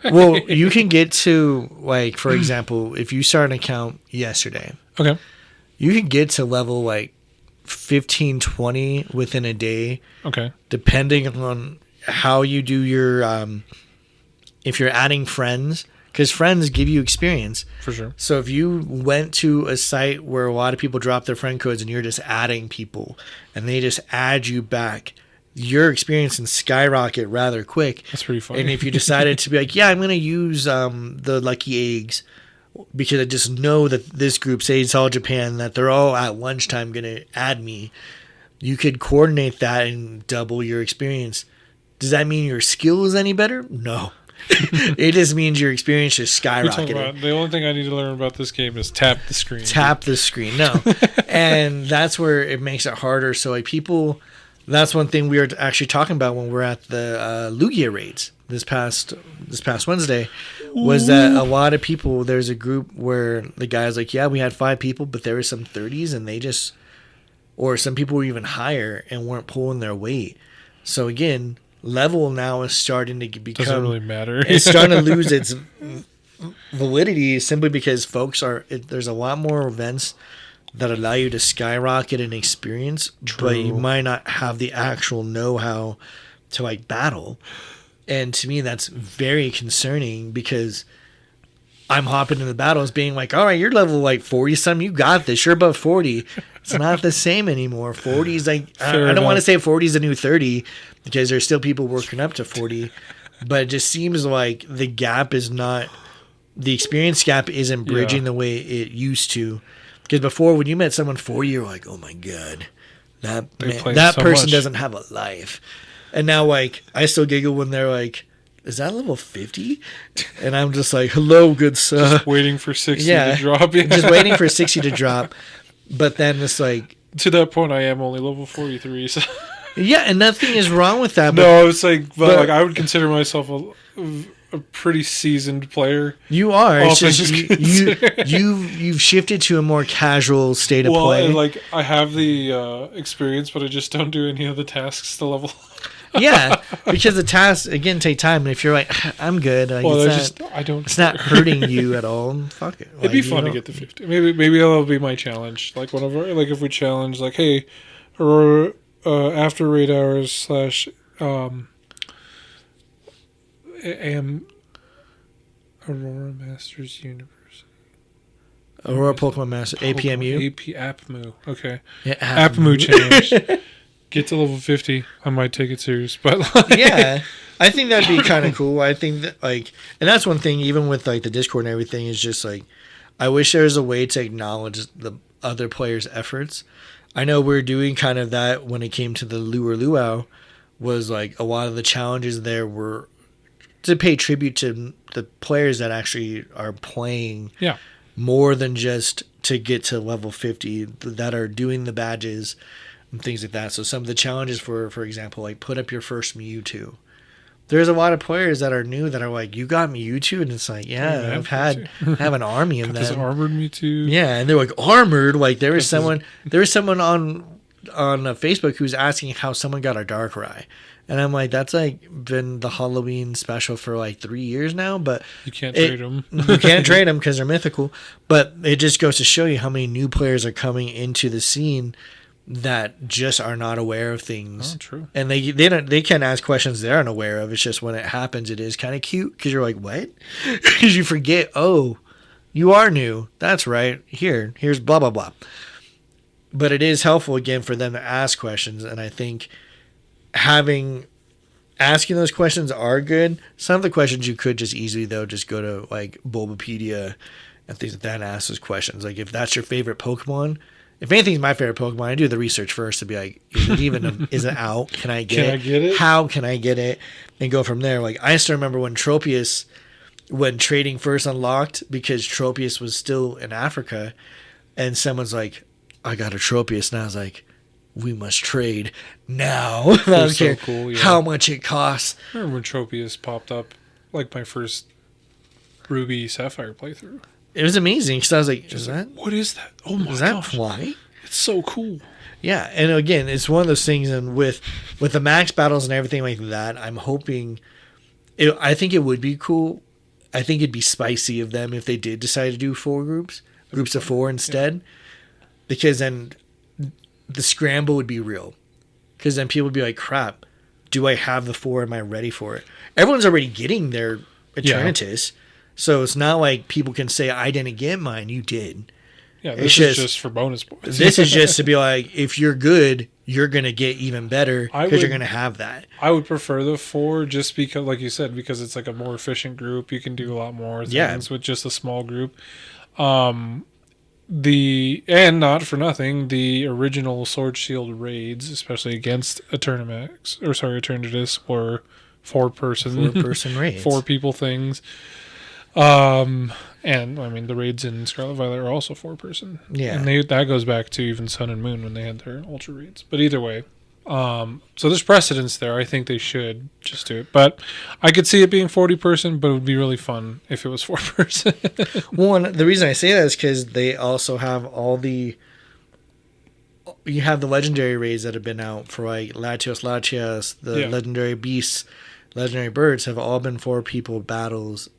Well, you can get to, like, for example, if you start an account yesterday, Okay. you can get to level like 15, 20 within a day, Okay. depending on how you do your if you're adding friends, because friends give you experience. For sure. So if you went to a site where a lot of people drop their friend codes and you're just adding people and they just add you back, your experience can skyrocket rather quick. That's pretty funny. And if you decided to be like, yeah, I'm going to use the lucky eggs because I just know that this group, say it's all Japan, that they're all at lunchtime going to add me, you could coordinate that and double your experience. Does that mean your skill is any better? No. It just means your experience is skyrocketing. The only thing I need to learn about this game is tap the screen. Tap the screen. No. And that's where it makes it harder. So like people, that's one thing we were actually talking about when we're at the Lugia raids this past Wednesday, was that a lot of people, there's a group where the guy's like, yeah, we had 5 people, but there were some 30s and they just, or some people were even higher and weren't pulling their weight. So again, level now is starting to become, doesn't really matter. It's starting to lose its validity simply because there's a lot more events that allow you to skyrocket an experience. True. But you might not have the actual know-how to like battle. And to me, that's very concerning because I'm hopping into battles being like, all right, you're level like 40 something, you got this, you're above 40. It's not the same anymore. 40 is like, I don't want to say 40 is a new 30 because there's still people working up to 40, but it just seems like the gap is not, the experience gap isn't bridging the way it used to. Because before, when you met someone 40, you're like, oh my God, that person doesn't have a life. And now, like, I still giggle when they're like, is that level 50? And I'm just like, hello, good sir. Just waiting for 60 to drop. Yeah. Just waiting for 60 to drop. But then it's like, to that point, I am only level 43. So. Yeah, and nothing is wrong with that. No, it's like, but like I would consider myself a pretty seasoned player. You are. It's just you've shifted to a more casual state of play. And like I have the experience, but I just don't do any of the tasks to level. Yeah, because the tasks again take time. And if you're like, I'm good, like, it's not hurting you at all. Fuck it. It'd be fun to get to 50. Maybe that'll be my challenge. Like whenever, like if we challenge, like, hey, after raid hours / Aurora Masters University. Aurora Pokemon Master APMU. APMU. Okay. Yeah, APMU challenge. Get to level 50. I might take it serious, but like, yeah, I think that'd be kind of cool. I think that like, and that's one thing. Even with like the Discord and everything, is just like, I wish there was a way to acknowledge the other players' efforts. I know we're doing kind of that when it came to the Lure Luau. Was like a lot of the challenges there were to pay tribute to the players that actually are playing. Yeah. More than just to get to level 50 that are doing the badges and things like that. So some of the challenges for example, like put up your first Mewtwo. There's a lot of players that are new that are like, you got Mewtwo? And it's like, I have an army of them. This armored Mewtwo. Yeah, and they're like, armored? Like there was someone on Facebook who's asking how someone got a Darkrai. And I'm like, that's like been the Halloween special for like 3 years now, but you can't trade them. You can't trade them because they're mythical. But it just goes to show you how many new players are coming into the scene that just are not aware of things. Oh, true. And they can't ask questions they aren't aware of. It's just when it happens, it is kind of cute because you're like, what? Because you forget, oh, you are new. That's right. Here's blah blah blah. But it is helpful again for them to ask questions, and I think asking those questions are good. Some of the questions you could just easily though just go to like Bulbapedia and things like that and ask those questions. Like if that's your favorite Pokemon, if anything's my favorite Pokemon, I do the research first to be like, is it out? Can I get it? How can I get it? And go from there. Like I still remember when Tropius, when trading first unlocked, because Tropius was still in Africa, and someone's like, I got a Tropius, and I was like, we must trade now. I don't care how much it costs. I remember when Tropius popped up, like my first Ruby Sapphire playthrough. It was amazing because I was like, what is that? Oh my gosh. Why? It's so cool. Yeah, and again, it's one of those things, and with the max battles and everything like that, I'm hoping. I think it would be cool. I think it'd be spicy of them if they did decide to do 4 groups of 4 instead, because then the scramble would be real. Because then people would be like, "Crap, do I have the 4? Am I ready for it?" Everyone's already getting their Eternatus, so it's not like people can say, "I didn't get mine, you did." Yeah, this is just for bonus points. This is just to be like, if you're good, you're going to get even better because you're going to have that. I would prefer the 4 just because, like you said, because it's like a more efficient group. You can do a lot more things with just a small group. And not for nothing, the original Sword Shield raids, especially against Eternatus, were 4-person raids. 4 people things. And I mean the raids in Scarlet Violet are also 4-person. Yeah, and that goes back to even Sun and Moon when they had their ultra raids. But either way, so there's precedence there. I think they should just do it. But I could see it being 40-person, but it would be really fun if it was 4-person. Well, the reason I say that is because they also have you have the legendary raids that have been out for like Latios, the legendary beasts, legendary birds have all been 4 people battles.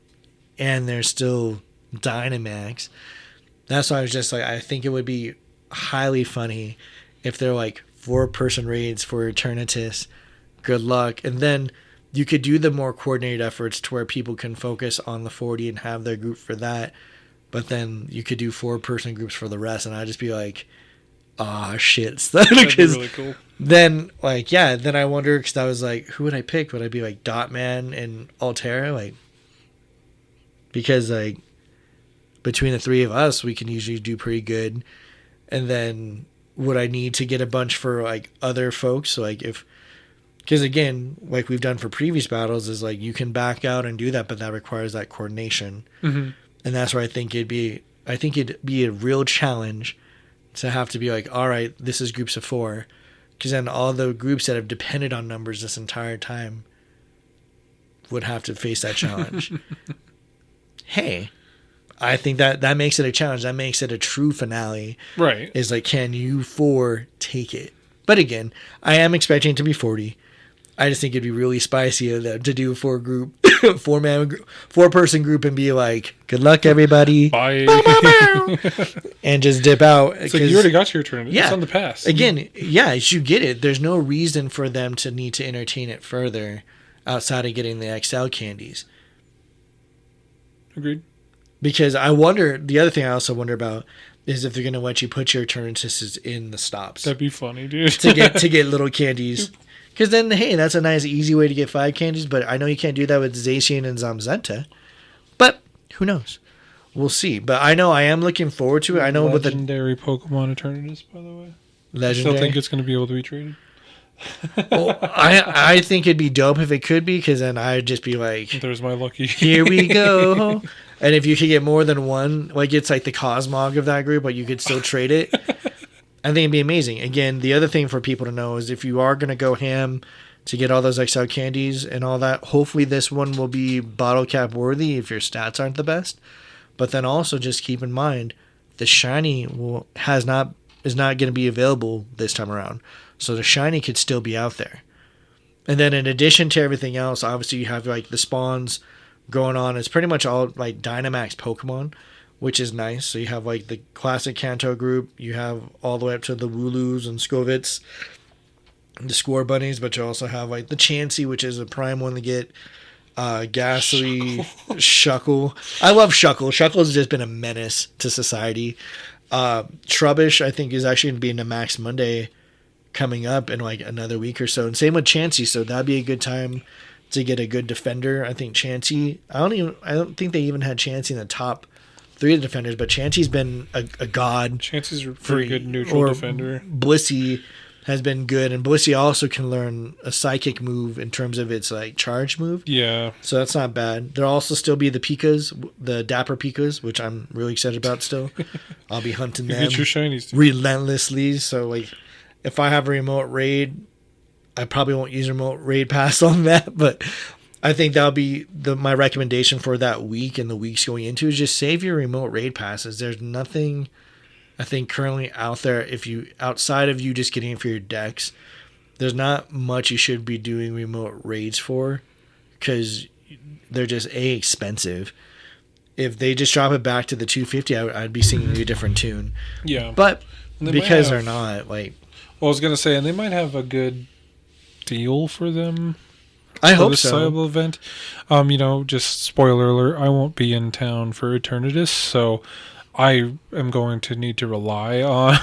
And they're still Dynamax. That's why I was just like, I think it would be highly funny if they're like 4-person raids for Eternatus. Good luck. And then you could do the more coordinated efforts to where people can focus on the 40 and have their group for that. But then you could do 4-person groups for the rest. And I'd just be like, shit. That'd be really cool. Then, then I wonder, because I was like, who would I pick? Would I be like Dotman and Altera? Like, because like between the 3 of us, we can usually do pretty good. And then would I need to get a bunch for like other folks? So like because again, like we've done for previous battles, is like you can back out and do that, but that requires that coordination. Mm-hmm. And that's where I think it'd be a real challenge to have to be like, all right, this is groups of 4, because then all the groups that have depended on numbers this entire time would have to face that challenge. Hey, I think that makes it a challenge. That makes it a true finale. Right. Is like, can you 4 take it? But again, I am expecting it to be 40. I just think it'd be really spicy of them to do a 4-person group and be like, good luck, everybody. Bye. And just dip out. It's like, you already got your turn. Yeah, it's on the pass. Again, you get it. There's no reason for them to need to entertain it further outside of getting the XL candies. Agreed. Because I wonder, the other thing I also wonder about is if they're going to let you put your Eternatus in the stops. That'd be funny, dude. to get little candies. Because then, hey, that's a nice, easy way to get 5 candies, but I know you can't do that with Zacian and Zamzenta. But who knows? We'll see. But I know I am looking forward to it. I know with the legendary Pokemon Eternatus, by the way. Legendary. I still think it's going to be able to be traded. Well, I think it'd be dope if it could be, because then I'd just be like, there's my lucky. Here we go. And if you could get more than one, like it's like the Cosmog of that group, but you could still trade it. I think it'd be amazing. Again, the other thing for people to know is if you are going to go ham to get all those XL candies and all that, hopefully this one will be bottle cap worthy if your stats aren't the best. But then also just keep in mind the shiny is not going to be available this time around. So the shiny could still be out there. And then in addition to everything else, obviously you have like the spawns going on. It's pretty much all like Dynamax Pokemon, which is nice. So you have like the classic Kanto group. You have all the way up to the Wooloos and Skovits, the Score Bunnies, but you also have like the Chansey, which is a prime one to get. Ghastly, Shuckle. I love Shuckle. Shuckle's just been a menace to society. Trubbish, I think, is actually going to be in the Max Monday coming up in like another week or so. And same with Chansey, so that'd be a good time to get a good defender. I think Chansey, I don't think they even had Chansey in the top 3 of the defenders, but Chansey's been a god. Chansey's a pretty good neutral defender. Blissey has been good, and Blissey also can learn a psychic move in terms of its like charge move. Yeah. So that's not bad. There'll also still be the Pikas, the Dapper Pikas, which I'm really excited about still. I'll be hunting them get your shinies relentlessly. So like if I have a remote raid, I probably won't use remote raid pass on that, but I think that'll be my recommendation for that week and the weeks going into is just save your remote raid passes. There's nothing I think currently out there outside of you just getting it for your decks. There's not much you should be doing remote raids for because they're just expensive. If they just drop it back to the 250, I'd be singing a different tune. Yeah, but because they're not like. Well, I was gonna say, and they might have a good deal for them. I hope this so. Event. Just spoiler alert, I won't be in town for Eternatus, so I am going to need to rely on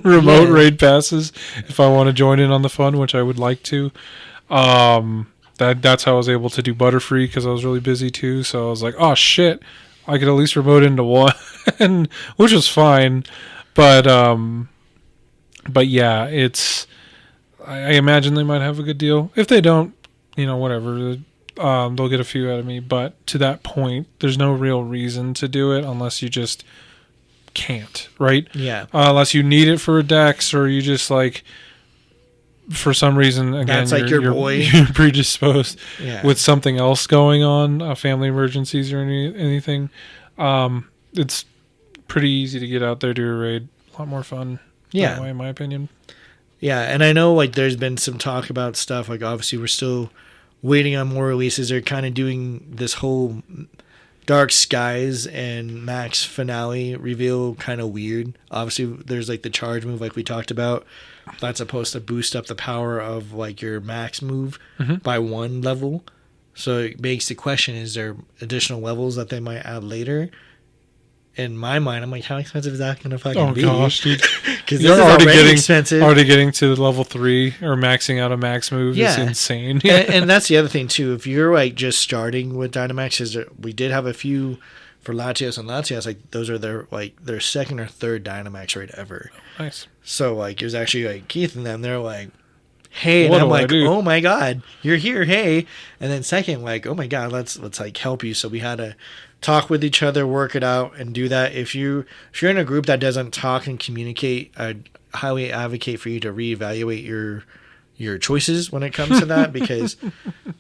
remote raid passes if I want to join in on the fun, which I would like to. That's how I was able to do Butterfree because I was really busy too. So I was like, oh shit, I could at least remote into one, which was fine. But yeah, I imagine they might have a good deal. If they don't, whatever. They'll get a few out of me. But to that point, there's no real reason to do it unless you just can't, right? Yeah. Unless you need it for a dex or you just like, for some reason, again, that's like your boy. You're predisposed with something else going on, family emergencies or anything. It's pretty easy to get out there, do a raid. A lot more fun that way, in my opinion. Yeah, and I know like there's been some talk about stuff. Like obviously we're still waiting on more releases. They're kind of doing this whole Dark Skies and Max finale reveal kind of weird. Obviously there's like the charge move like we talked about. That's supposed to boost up the power of like your max move by 1 level. So it makes the question, is there additional levels that they might add later? In my mind, I'm like, how expensive is that going to fucking be? Oh, gosh, dude. Because you're already expensive. Already getting to level 3 or maxing out a max move is insane. and that's the other thing, too. If you're like just starting with Dynamax, we did have a few for Latios and Latias. Like, those are their second or third Dynamax raid ever. Oh, nice. So, like, it was actually like Keith and them. They're like, hey, and I'm like, oh my god, you're here, hey. And then second, like, oh my god, let's like help you. So we had to talk with each other, work it out, and do that. If you're in a group that doesn't talk and communicate, I'd highly advocate for you to reevaluate your choices when it comes to that, because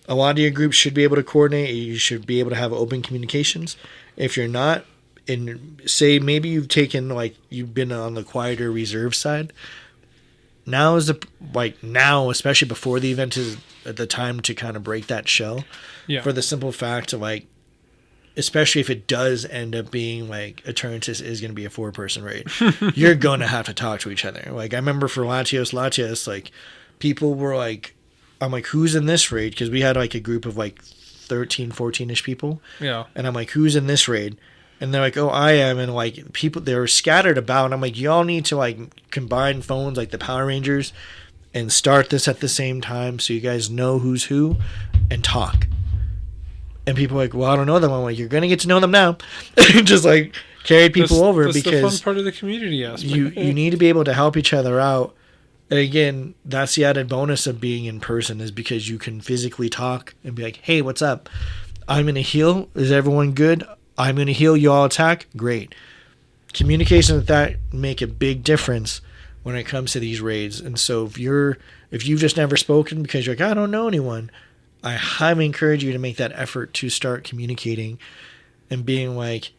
a lot of your groups should be able to coordinate. You should be able to have open communications. If you're not, and say maybe you've been on the quieter reserve side, now is especially before the event, is the time to kind of break that shell. Yeah. For the simple fact of like, especially if it does end up being like Eternatus is going to be a 4-person raid, you're going to have to talk to each other. Like I remember for Latios, like people were like, I'm like, who's in this raid? Because we had like a group of like 13, 14-ish people. Yeah. And I'm like, who's in this raid? And they're like, oh, I am. And like people, they were scattered about. And I'm like, y'all need to like combine phones like the Power Rangers and start this at the same time so you guys know who's who and talk. And people are like, well, I don't know them. I'm like, you're going to get to know them now. Just like carried people over because the fun part of the community aspect. You need to be able to help each other out. And again, that's the added bonus of being in person, is because you can physically talk and be like, hey, what's up? I'm going to heal. Is everyone good? I'm going to heal. You all attack. Great. Communication with that make a big difference when it comes to these raids. And so if you've just never spoken because you're like, I don't know anyone, I highly encourage you to make that effort to start communicating and being like,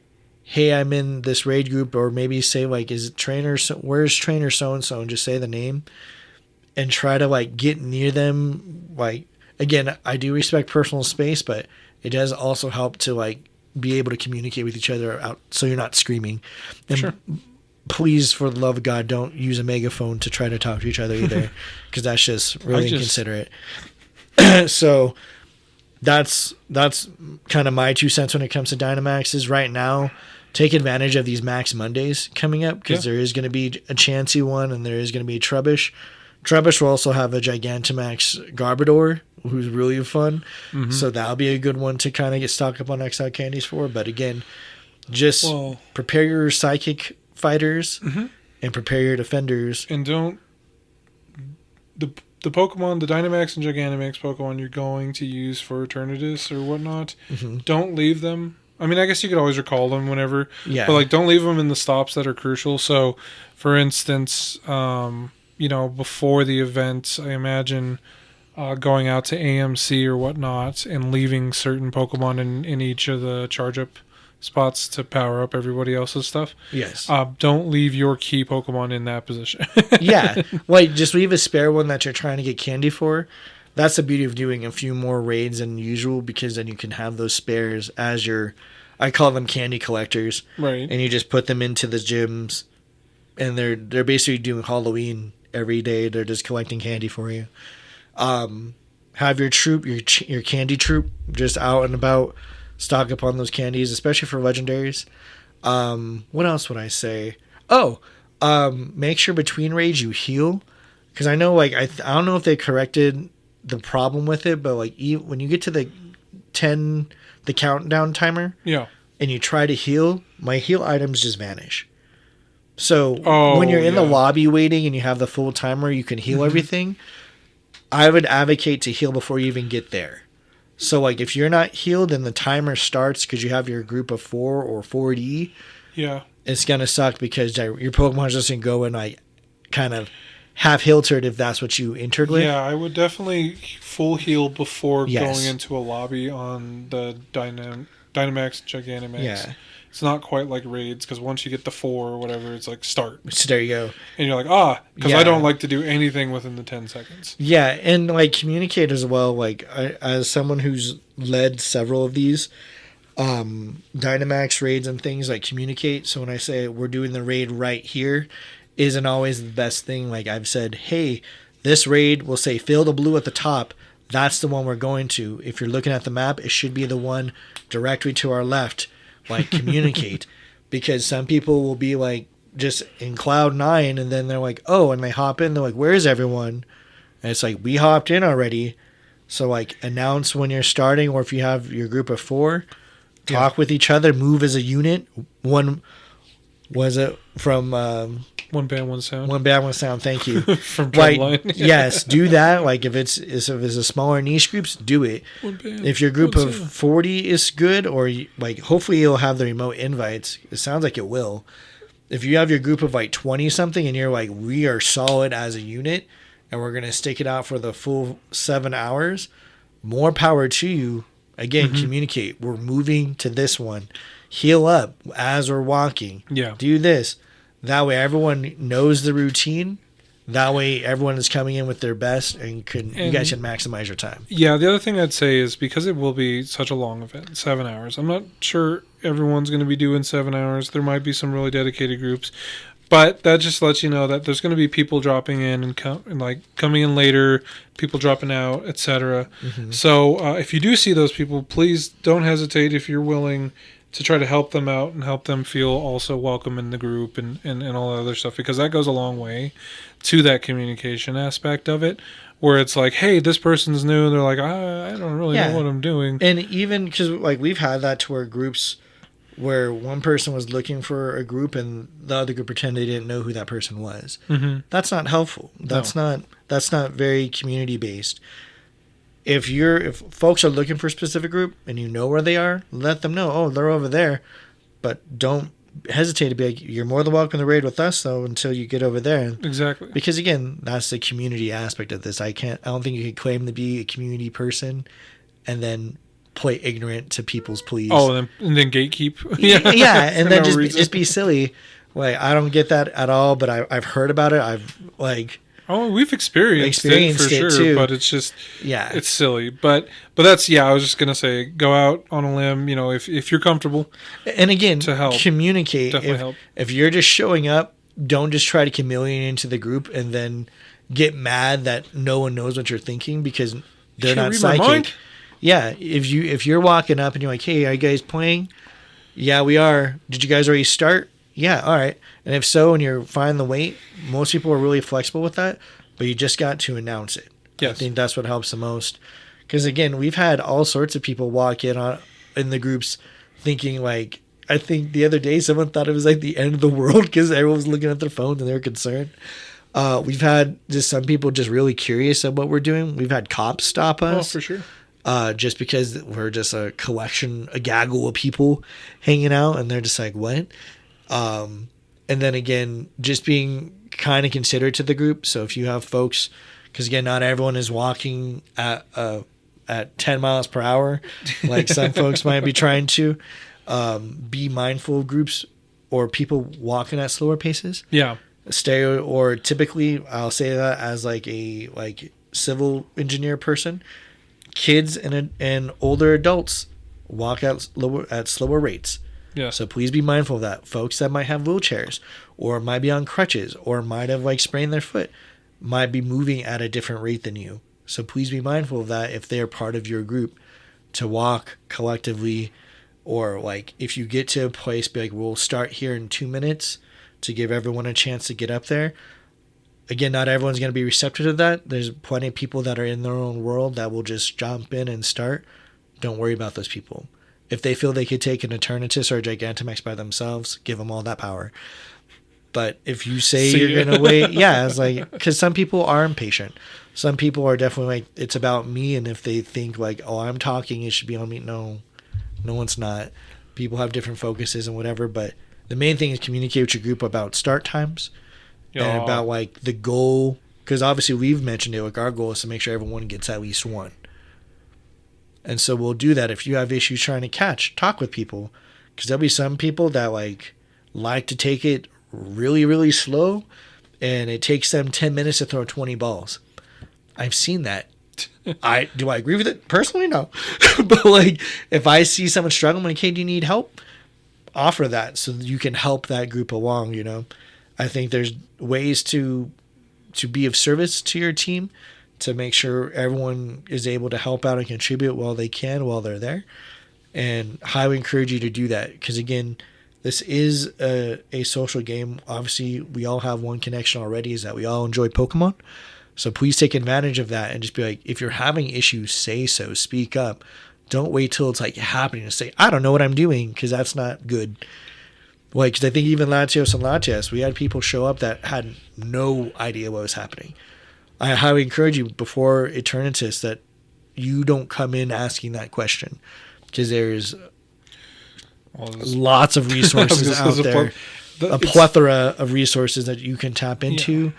hey, I'm in this raid group, or maybe say like, is it trainer? Where's trainer so-and-so? And just say the name and try to like get near them. Like, again, I do respect personal space, but it does also help to like be able to communicate with each other out so you're not screaming. And sure. Please, for the love of God, don't use a megaphone to try to talk to each other either, because that's just really inconsiderate. So that's kind of my 2 cents when it comes to Dynamaxes right now. Take advantage of these Max Mondays coming up, because there is going to be a Chansey one and there is going to be a Trubbish. Trubbish will also have a Gigantamax Garbodor, who's really fun. Mm-hmm. So that'll be a good one to kind of get stocked up on XL candies for. But again, just prepare your psychic fighters and prepare your defenders. And don't... The Pokemon, the Dynamax and Gigantamax Pokemon you're going to use for Eternatus or whatnot, don't leave them. I mean, I guess you could always recall them whenever. Yeah. But, like, don't leave them in the stops that are crucial. So, for instance, before the event, I imagine going out to AMC or whatnot and leaving certain Pokemon in each of the charge up spots to power up everybody else's stuff. Yes. Don't leave your key Pokemon in that position. Yeah. Like, just leave a spare one that you're trying to get candy for. That's the beauty of doing a few more raids than usual, because then you can have those spares as your, I call them candy collectors. Right. And you just put them into the gyms, and they're basically doing Halloween every day. They're just collecting candy for you. Have your troop, your candy troop, just out and about, stock up on those candies, especially for legendaries. What else would I say? Make sure between raids you heal, because I know, like, I don't know if they corrected the problem with it, but like when you get to the countdown timer, yeah, and you try to heal, my heal items just vanish. So when you're in the lobby waiting and you have the full timer, you can heal everything. I would advocate to heal before you even get there. So, like, if you're not healed and the timer starts because you have your group of 4 or 4D, yeah, it's going to suck, because your Pokemon just going to go and, like, kind of half hiltered if that's what you entered with. Yeah, I would definitely full heal before Yes. going into a lobby on the Dynamax, Gigantamax. Yeah. It's not quite like raids, because once you get the 4 or whatever, it's like start. So there you go. And you're like, because Yeah. I don't like to do anything within the 10 seconds. Yeah, and, like, communicate as well. Like, as someone who's led several of these Dynamax raids and things, like, communicate. So when I say we're doing the raid right here, isn't always the best thing. Like, I've said, hey, this raid will say fill the blue at the top. That's the one we're going to. If you're looking at the map, it should be the one directly to our left. Like, communicate. Because some people will be, like, just in Cloud 9, and then they're like, oh, and they hop in, they're like, where's everyone? And it's like, we hopped in already. So, like, announce when you're starting, or if you have your group of 4, talk with each other, move as a unit. One, was it from... One band, one sound. One band, one sound. Thank you. From Like, Drumline. yes, do that. Like, if it's a smaller niche groups, do it. One band, If your group one of sound. 40 is good, or like, hopefully you'll have the remote invites. It sounds like it will. If you have your group of like 20 something, and you're like, we are solid as a unit, and we're gonna stick it out for the full 7 hours, more power to you. Again, communicate. We're moving to this one. Heal up as we're walking. Yeah. Do this. That way everyone knows the routine. That way everyone is coming in with their best, and you guys can maximize your time. Yeah, the other thing I'd say is, because it will be such a long event, 7 hours, I'm not sure everyone's going to be doing 7 hours. There might be some really dedicated groups. But that just lets you know that there's going to be people dropping in and coming in later, people dropping out, etc. So if you do see those people, please don't hesitate, if you're willing, to try to help them out and help them feel also welcome in the group and all that other stuff, because that goes a long way to that communication aspect of it, where it's like, hey, this person's new, and they're like, I don't really know what I'm doing. And even because, like, we've had that to where groups where one person was looking for a group and the other group pretended they didn't know who that person was. That's not helpful. That's not very community based. If folks are looking for a specific group and you know where they are, let them know. Oh, they're over there. But don't hesitate to be like, you're more than welcome to raid with us, though, until you get over there. Exactly. Because, again, that's the community aspect of this. I don't think you can claim to be a community person and then play ignorant to people's pleas. Oh, and then gatekeep. Yeah, and then no just be silly. Like, I don't get that at all, but I've heard about it. I've, like... Oh, we've experienced it for sure, too. But it's just, yeah, it's silly. But that's, I was just gonna say, go out on a limb, if you're comfortable. And again, to help, communicate. Definitely help. If you're just showing up, don't just try to chameleon into the group and then get mad that no one knows what you're thinking, because they're not psychic. Yeah, if you're walking up and you're like, hey, are you guys playing? Yeah, we are. Did you guys already start? Yeah, all right. And if so, and you're fine the wait, most people are really flexible with that, but you just got to announce it. Yes. I think that's what helps the most. Because, again, we've had all sorts of people walk in the groups thinking, like, I think the other day someone thought it was like the end of the world because everyone was looking at their phones and they were concerned. We've had just some people just really curious of what we're doing. We've had cops stop us. Oh, for sure. Just because we're just a gaggle of people hanging out, and they're just like, what? And then again, just being kind of considerate to the group. So if you have folks Because again, not everyone is walking at 10 miles per hour, like some folks might be trying to. Be mindful of groups or people walking at slower paces. Yeah. Or typically, I'll say that as like a civil engineer person, kids and older adults walk at slower rates. Yeah. So please be mindful of that. Folks that might have wheelchairs or might be on crutches or might have sprained their foot might be moving at a different rate than you. So please be mindful of that if they're part of your group, to walk collectively, or if you get to a place, be like, we'll start here in 2 minutes to give everyone a chance to get up there. Again, not everyone's going to be receptive to that. There's plenty of people that are in their own world that will just jump in and start. Don't worry about those people. If they feel they could take an Eternatus or a Gigantamax by themselves, give them all that power. But if you say you're going to wait, yeah, it's because some people are impatient. Some people are definitely it's about me. And if they think oh, I'm talking, it should be on me. No one's not. People have different focuses and whatever. But the main thing is communicate with your group about start times and about the goal. Because obviously we've mentioned it. Our goal is to make sure everyone gets at least one. And so we'll do that. If you have issues trying to talk with people. Because there'll be some people that like to take it really, really slow. And it takes them 10 minutes to throw 20 balls. I've seen that. Do I agree with it? Personally, no. But if I see someone struggling, I'm like, hey, do you need help? Offer that so that you can help that group along, I think there's ways to be of service to your team, to make sure everyone is able to help out and contribute while they can, while they're there. And highly encourage you to do that. Because again, this is a social game. Obviously, we all have one connection already, is that we all enjoy Pokemon. So please take advantage of that and just be like, if you're having issues, say so, speak up. Don't wait till it's happening to say, I don't know what I'm doing, because that's not good. Because I think even Latios and Latias, we had people show up that had no idea what was happening. I highly encourage you before Eternatus that you don't come in asking that question, because there's lots of resources out there, a plethora of resources that you can tap into. Yeah.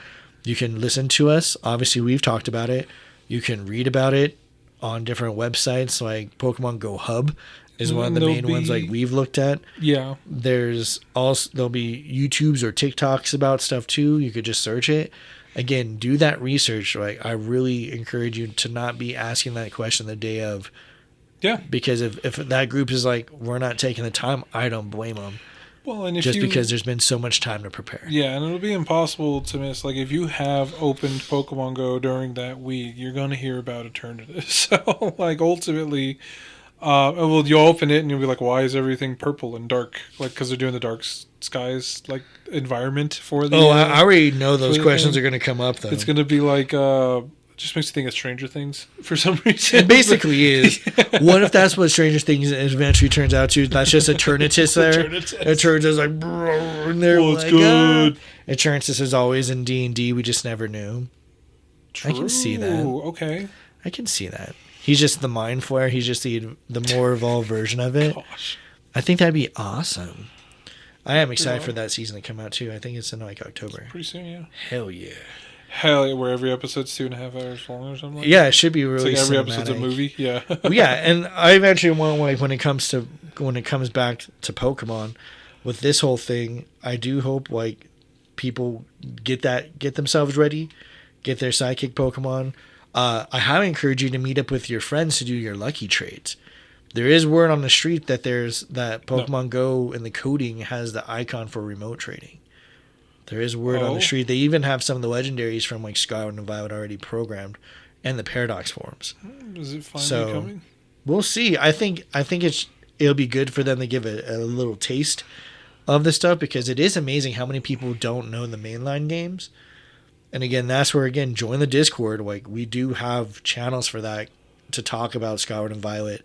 You can listen to us. Obviously, we've talked about it. You can read about it on different websites, like Pokemon Go Hub is one of the main ones we've looked at. Yeah. There'll be YouTubes or TikToks about stuff too. You could just search it. Again, do that research. I really encourage you to not be asking that question the day of. Yeah. Because if that group is we're not taking the time, I don't blame them. Well, and because there's been so much time to prepare. Yeah, and it'll be impossible to miss. If you have opened Pokemon Go during that week, you're going to hear about Eternatus. So, ultimately, you'll open it and you'll be like, why is everything purple and dark? Because they're doing the dark skies, environment for the... Oh, I already know those questions are going to come up, though. It's going to be just makes you think of Stranger Things for some reason. It basically is. What if that's what Stranger Things eventually turns out to? That's just Eternatus there. Eternatus and they're it's good. Eternatus is always in D&D. We just never knew. True. I can see that. Okay. I can see that. He's just the Mind Flare. He's just the more evolved version of it. Gosh. I think that'd be awesome. I am excited for that season to come out too. I think it's in October. Pretty soon, yeah. Hell yeah. Hell yeah, where every episode's 2.5 hours long or something. Yeah, it should be really. It's every episode's a movie. Yeah. Yeah, and I eventually want when it comes back to Pokemon, with this whole thing, I do hope people get themselves ready, get their sidekick Pokemon. I highly encourage you to meet up with your friends to do your lucky trades. There is word on the street that Pokemon Go in the coding has the icon for remote trading. There is word on the street. They even have some of the legendaries from Skyward and Violet already programmed, and the Paradox forms. Is it finally coming? We'll see. I think it'll be good for them to give a little taste of the stuff, because it is amazing how many people don't know the mainline games. And again, that's where join the Discord. We do have channels for that to talk about Skyward and Violet,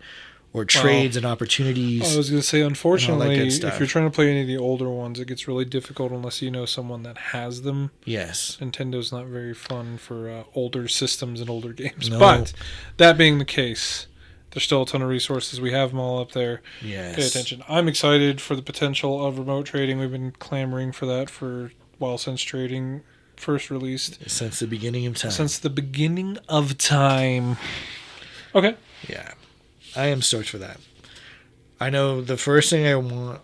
or trades and opportunities. I was going to say, unfortunately, if you're trying to play any of the older ones, it gets really difficult unless you know someone that has them. Yes. Nintendo's not very fun for older systems and older games. No. But that being the case, there's still a ton of resources. We have them all up there. Yes. Pay attention. I'm excited for the potential of remote trading. We've been clamoring for that for a while since trading first released. Since the beginning of time. Since the beginning of time. Okay. Yeah. I am stoked for that. I know the first thing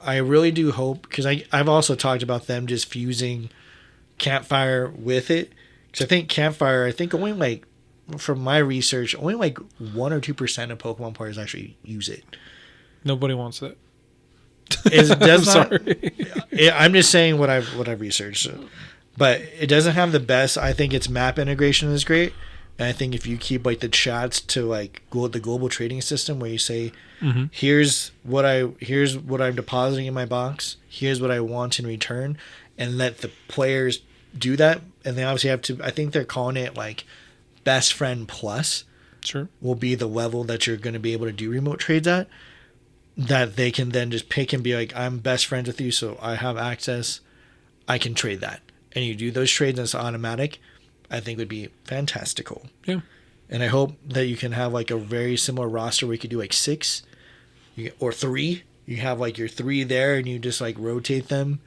I really do hope, because I've also talked about them just fusing Campfire with it. Because I think Campfire, only like, from my research, only like 1 or 2% of Pokemon players actually use it. Nobody wants that. I'm sorry. I'm just saying what I've researched. But it doesn't have the best. I think its map integration is great. And I think if you keep like the chats to like the global trading system where you say, here's what I'm depositing in my box, here's what I want in return, and let the players do that. And they obviously have to, I think they're calling it like Best Friend Plus. Sure. Will be the level that you're going to be able to do remote trades at. That they can then just pick and be like, I'm best friends with you, so I have access. I can trade that. And you do those trades and it's automatic. I think would be fantastical. Yeah. And I hope that you can have like a very similar roster where you could do like 6 or 3. You have like your 3 there and you just like rotate them.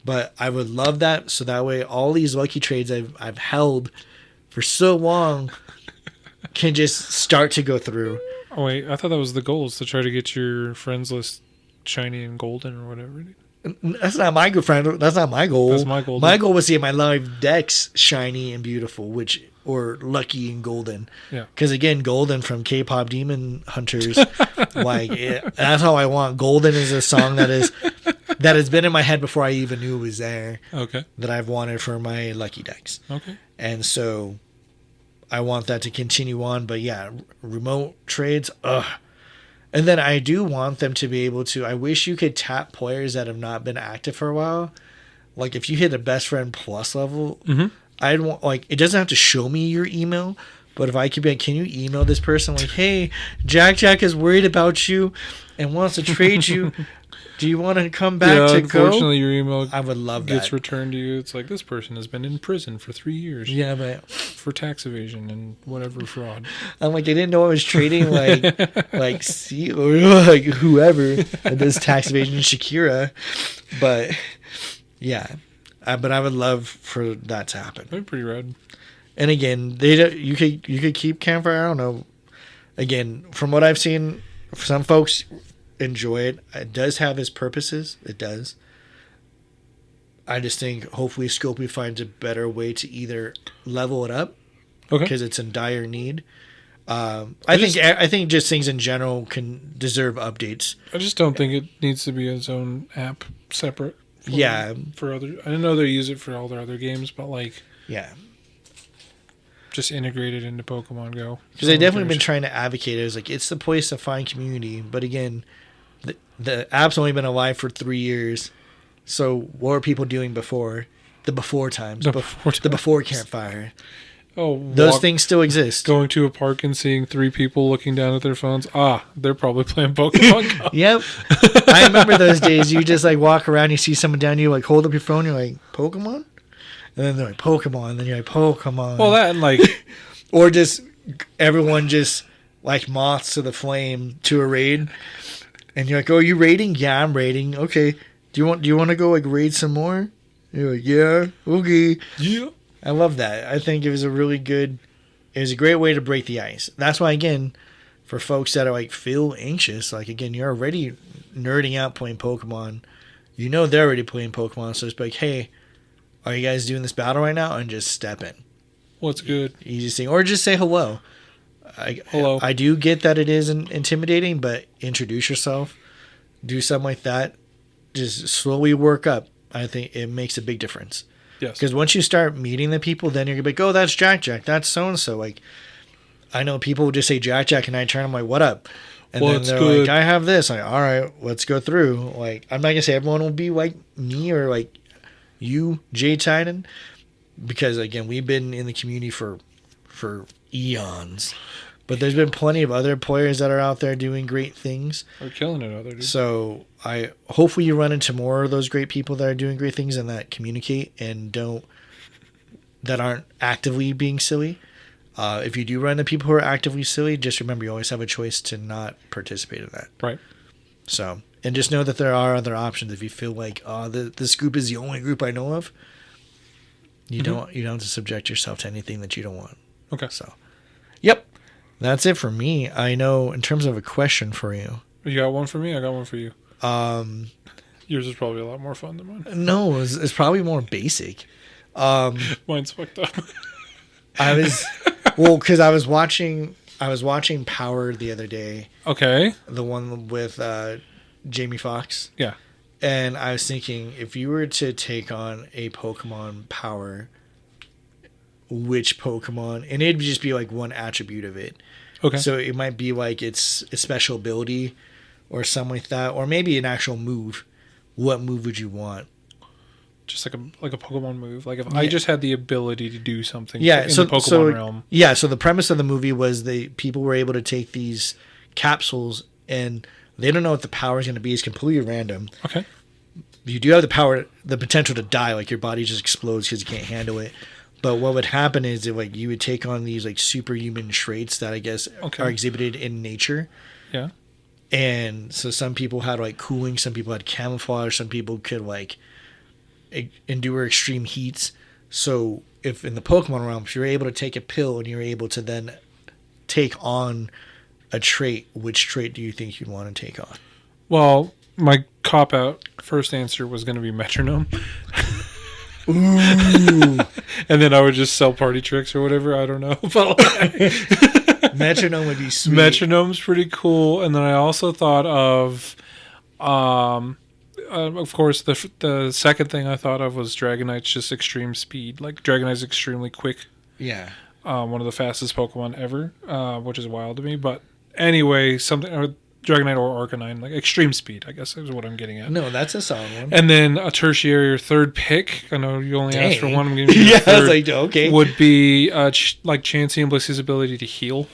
But I would love that. So that way all these lucky trades I've held for so long can just start to go through. Oh, wait. I thought that was the goal, is to try to get your friends list shiny and golden or whatever. That's not my good friend. That's not my goal. That's my goal. My goal was to get my live decks shiny and beautiful, or lucky and golden. Yeah. Because again, golden from K-pop Demon Hunters, that's how I want. Golden is a song that has been in my head before I even knew it was there. Okay. That I've wanted for my lucky decks. Okay. And so, I want that to continue on. But yeah, remote trades. Ugh. And then I do want them to be able to, I wish you could tap players that have not been active for a while. Like if you hit a best friend plus level, I'd want, like, it doesn't have to show me your email, but if I could be like, can you email this person like, hey, Jack is worried about you and wants to trade you. Do you want to come back to go? Unfortunately, your email I would love gets that. returned to you. It's like, this person has been in prison for 3 years. Yeah, but for tax evasion and whatever fraud. I'm like, I didn't know I was trading like C or like whoever that does tax evasion, Shakira. But yeah, but I would love for that to happen. That'd be pretty rad. And again, you could keep Campfire. I don't know. Again, from what I've seen, some folks enjoy it. It does have its purposes. It does. I just think hopefully Scopely finds a better way to either level it up, because it's in dire need. I think just things in general can deserve updates. I just don't think it needs to be its own app separate. For other, I know they use it for all their other games, but like just integrate it into Pokemon Go. Because they've definitely been trying to advocate it. It's like it's the place to find community, but again, the app's only been alive for 3 years. So what were people doing before? The before times. The before Campfire. Oh, those things still exist. Going to a park and seeing 3 people looking down at their phones. They're probably playing Pokemon Go. Yep. I remember those days. You just like walk around, you see someone down, you like hold up your phone, you're like, Pokemon? And then they're like, Pokemon. And then you're like, Pokemon. Well, that and like... or just everyone just like moths to the flame to a raid. And you're like, oh, are you raiding? Yeah, I'm raiding. Okay. Do you want to go like raid some more? You're like, yeah, okay. Yeah. I love that. I think it was a great way to break the ice. That's why, again, for folks that are like feel anxious, like again, you're already nerding out playing Pokemon. You know they're already playing Pokemon, so it's like, hey, are you guys doing this battle right now? And just step in. What's good? Easiest thing. Or just say hello. Hello. I do get that it is intimidating, but introduce yourself. Do something like that. Just slowly work up. I think it makes a big difference. Yes. Because once you start meeting the people, then you're going to be like, oh, that's Jack. That's so-and-so. Like, I know people just say Jack, and I turn, I'm like, what up? And then they're like, I have this. Like, all right, let's go through. Like, I'm not going to say everyone will be like me or like you, Jay Titan. Because, again, we've been in the community for eons. But there's been plenty of other players that are out there doing great things. They're killing it out there, dude. So hopefully you run into more of those great people that are doing great things and that communicate and that aren't actively being silly. If you do run into people who are actively silly, just remember you always have a choice to not participate in that. Right. So, and just know that there are other options. If you feel like, this group is the only group I know of, You don't have to subject yourself to anything that you don't want. Okay. So, yep. That's it for me. I know in terms of a question for you. You got one for me? I got one for you. Yours is probably a lot more fun than mine. No, it's probably more basic. Mine's fucked up. Because I was watching Power the other day. Okay. The one with Jamie Foxx. Yeah. And I was thinking, if you were to take on a Pokemon Power, which Pokemon? And it'd just be like one attribute of it. Okay. So it might be like its special ability or something like that, or maybe an actual move. What move would you want? Just like a Pokemon move. Like if I just had the ability to do something in the Pokemon realm. Yeah, so the premise of the movie was people were able to take these capsules and they don't know what the power is going to be. It's completely random. Okay. You do have the potential to die, like your body just explodes because you can't handle it. But what would happen is that like you would take on these like superhuman traits that I guess are exhibited in nature. Yeah. And so some people had like cooling, some people had camouflage, some people could like endure extreme heats. So if in the Pokemon realm, if you're able to take a pill and you're able to then take on a trait, which trait do you think you'd want to take on? Well, my cop-out first answer was going to be Metronome. Ooh. And then I would just sell party tricks or whatever. I don't know. But Metronome would be sweet. Metronome's pretty cool. And then I also thought of course, the second thing I thought of was Dragonite's just extreme speed. Like, Dragonite's extremely quick. Yeah. One of the fastest Pokemon ever, which is wild to me. But anyway, Dragonite or Arcanine, like extreme speed, I guess is what I'm getting at. No, that's a solid one. And then a tertiary or third pick, I know you only asked for one. I'm giving you yeah, third, I was like, okay. Would be like Chansey and Blissey's ability to heal.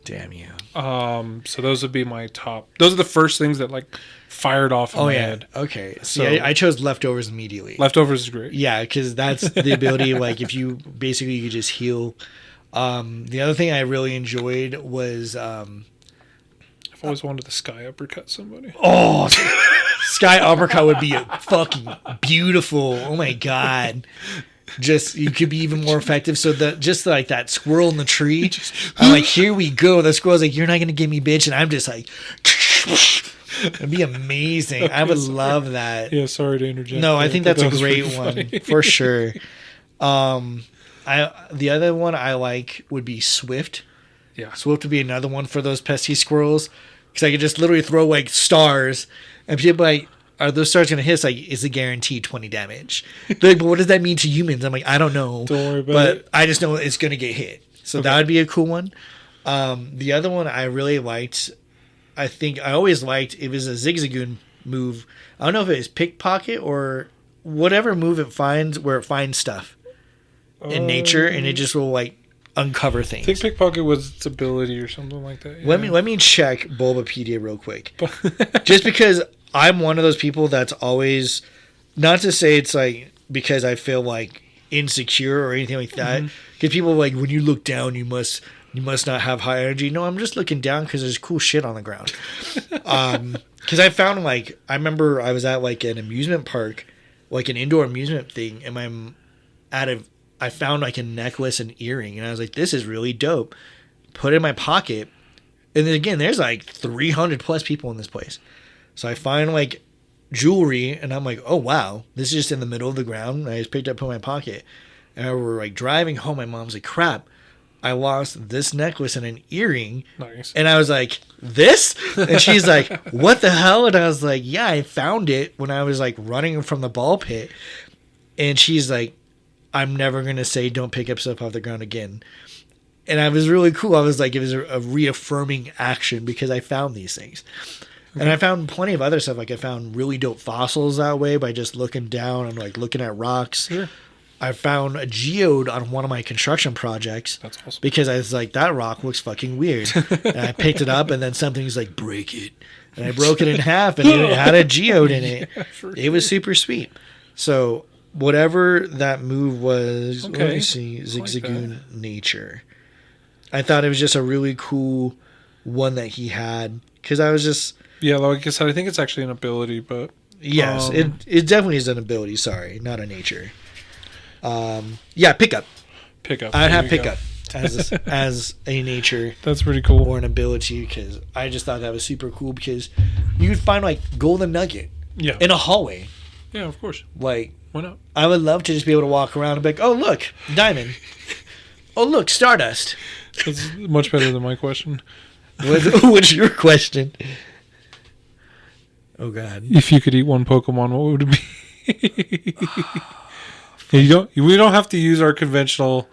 Damn you. So those would be my top. Those are the first things that like fired off in my head. Okay. So I chose Leftovers immediately. Leftovers is great. Yeah, because that's the ability. Like if you basically you could just heal. The other thing I really enjoyed was I've always wanted the Sky Uppercut somebody. Oh, Sky Uppercut would be fucking beautiful. Oh my god. Just you could be even more effective. So just like that squirrel in the tree, I'm like, here we go. The squirrel's like, you're not gonna get me, bitch, and I'm just like, it'd be amazing. Okay, I would love that. Yeah, sorry to interject. No, I think that's a great one for sure. The other one I like would be Swift. Yeah, Swift would be another one for those pesky squirrels because I could just literally throw like stars and people like, are those stars going to hit? It's like, is it guaranteed 20 damage? They're like, but what does that mean to humans? I'm like, I don't know. Don't worry about it. But I just know it's going to get hit. So that would be a cool one. The other one I really liked, I think I always liked, it was a Zigzagoon move. I don't know if it was Pickpocket or whatever move it finds where it finds stuff in nature and it just will like uncover things. I think Pickpocket was its ability or something like that. Yeah. Let me check Bulbapedia real quick. Just because I'm one of those people that's always, not to say it's like because I feel like insecure or anything like that. Because people are like, when you look down, you must not have high energy. No, I'm just looking down because there's cool shit on the ground. Because I found like, I remember I was at like an amusement park, like an indoor amusement thing, and I found like a necklace and earring, and I was like, this is really dope. Put it in my pocket, and then again, there's like 300 plus people in this place. So I find like jewelry, and I'm like, oh wow, this is just in the middle of the ground. I just picked it up, put it in my pocket, and we're like driving home. My mom's like, crap, I lost this necklace and an earring. Nice. And I was like, this? And she's like, what the hell? And I was like, yeah, I found it when I was like running from the ball pit. And she's like, I'm never going to say don't pick up stuff off the ground again. And I was really cool. I was like, it was a reaffirming action because I found these things. Okay. And I found plenty of other stuff. Like I found really dope fossils that way by just looking down and like looking at rocks. Sure. I found a geode on one of my construction projects. That's awesome. Because I was like, that rock looks fucking weird. And I picked it up and then something's like, break it. And I broke it in half and it had a geode in it. Yeah, it was super sweet. So whatever that move was, let me see, Zigzagoon like Nature. I thought it was just a really cool one that he had. Because I was just... Yeah, like I said, I think it's actually an ability, but... Yes, it definitely is an ability, sorry, not a nature. Yeah, pickup. Pickup. I'd have There you pickup as a nature That's pretty cool. or an ability, because I just thought that was super cool, because you could find like golden nugget Yeah. in a hallway. Yeah, of course. Like, Why not? I would love to just be able to walk around and be like, oh look, diamond. Oh look, stardust. That's much better than my question. What's your question? Oh God. If you could eat one Pokemon, what would it be? We don't have to use our conventional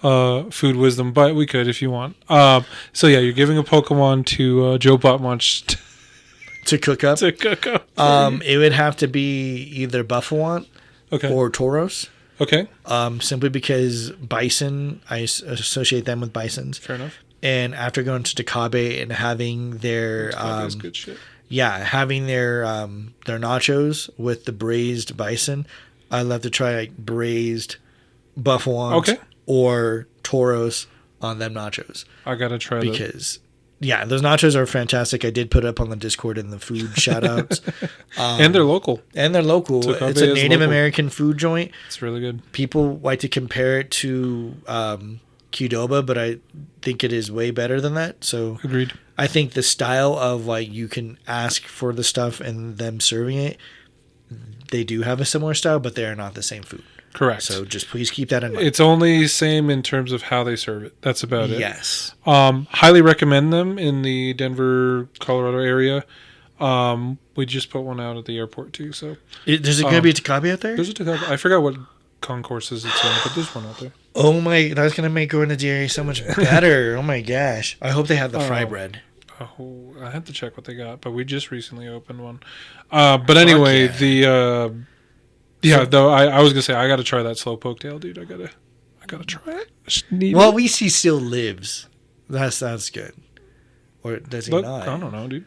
food wisdom, but we could if you want. So yeah, you're giving a Pokemon to Joe Buttmunch To cook up? to cook up. It would have to be either Buffawant Okay. or Tauros. Okay. Simply because bison, I associate them with bisons. Fair enough. And after going to Takabe and having their That's good shit. having their nachos with the braised bison, I'd love to try like braised Buffawant Okay. or Tauros on them nachos. I gotta try that. Because those nachos are fantastic. I did put it up on the Discord in the food shout outs. And they're local. And they're local. Takabe It's a is Native local. American food joint. It's really good. People like to compare it to Qdoba, but I think it is way better than that. So Agreed. I think the style of like you can ask for the stuff and them serving it, they do have a similar style, but they are not the same food. Correct. So just please keep that in mind. It's only same in terms of how they serve it. That's about it. Yes. Highly recommend them in the Denver, Colorado area. We just put one out at the airport too. So There's going to be a Takabe out there? there's a Takabe. I forgot what concourses it's in, but there's one out there. Oh my, that's going to make going to DRA so much better. Oh my gosh. I hope they have the fry bread. Oh, I have to check what they got, but we just recently opened one. But anyway, though I was gonna say I gotta try that slowpoke tail, dude. I gotta try it. Well, at least he still lives. That's good. Or does he But, not? I don't know, dude.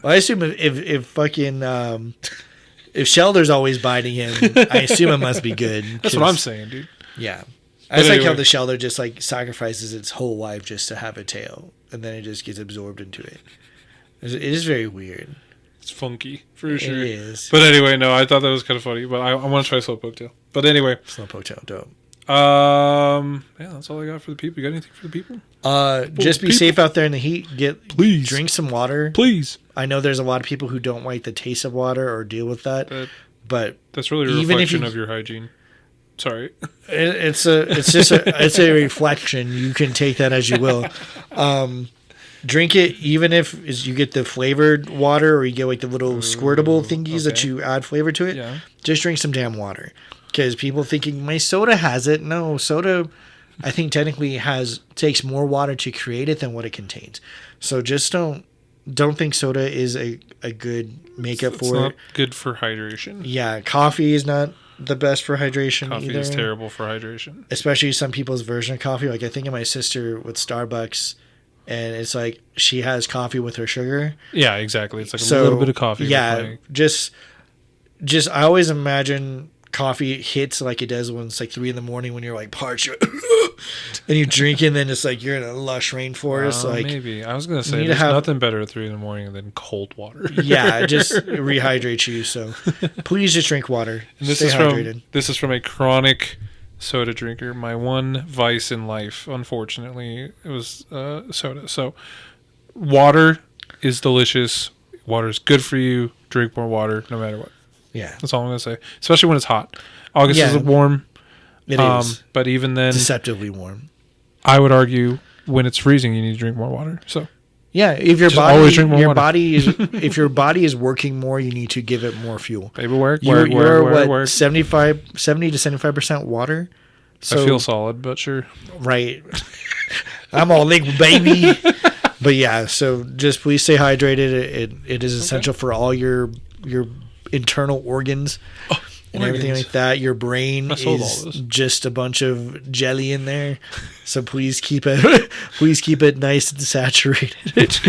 Well, I assume if fucking if Shelter's always biting him, I assume it must be good. That's what I'm saying, dude. Yeah. But I just like anyway. how the Shelter just like sacrifices its whole life just to have a tail, and then it just gets absorbed into it. It is very weird. It's funky for sure. It is. But anyway, no, I thought that was kind of funny. But I want to try slowpoke tail. But anyway, Slowpoke tail, dope. yeah, that's all I got for the people. You got anything for the people? Just be people. safe out there in the heat. Please. Drink some water. Please. I know there's a lot of people who don't like the taste of water or deal with that, but That's really a Even if reflection you- of your hygiene. Sorry. it's a reflection. You can take that as you will. Drink it even if you get the flavored water or you get like the little squirtable thingies that okay. you add flavor to it. Yeah. Just drink some damn water, because people thinking my soda has it. No, soda, I think technically takes more water to create it than what it contains. So just don't think soda is a good makeup It's for not it. good for hydration. Yeah, coffee is not the best for hydration Coffee either. is terrible for hydration. Especially some people's version of coffee. Like I think of my sister with Starbucks, and it's like she has coffee with her sugar. Yeah, exactly. It's like So, a little bit of coffee. Yeah, with my- just I always imagine coffee hits like it does when it's like 3 a.m. when you're like parched, and you drink it, and then it's like you're in a lush rainforest. Like maybe. I was going to say, need to there's have- nothing better at 3 a.m. than cold water. yeah, it just rehydrates you. So please just drink water. And this Stay is hydrated. this is from a chronic soda drinker. My one vice in life, unfortunately, it was soda. So water is delicious. Water is good for you. Drink more water, no matter what. Yeah, That's all I'm gonna say. Especially when it's hot. August Yeah. is warm. it is But even then, deceptively warm. I would argue when it's freezing, you need to drink more water. So Yeah, if your Just always drink more water. body is if your body is working more, you need to give it more fuel. baby, work. You're 70 to 75% water. So I feel solid, but sure. right. I'm all liquid, baby. But yeah, so just please stay hydrated. It is essential for all your internal organs and everything organs. like that. Your brain I sold is all this. just a bunch of jelly in there. So please keep it nice and saturated.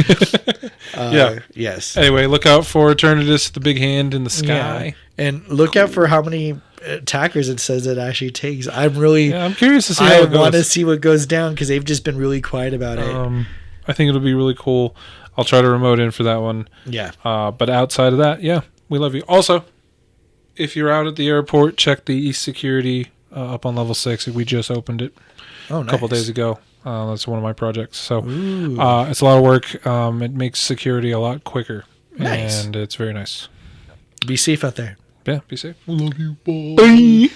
Yeah. Yes. Anyway, look out for Eternatus, the big hand in the sky. And look out for how many attackers it says it actually takes. I'm really Yeah, I'm curious to see how I it want to goes. see what goes down, because they've just been really quiet about it. I think it'll be really cool. I'll try to remote in for that one. Yeah. But outside of that, yeah, we love you. Also, if you're out at the airport, check the East Security up on level 6. We just opened it Oh, a nice. couple days ago. That's one of my projects. So Ooh. it's a lot of work. It makes security a lot quicker. Nice. And it's very nice. Be safe out there. Yeah, be safe. I love you. Bye.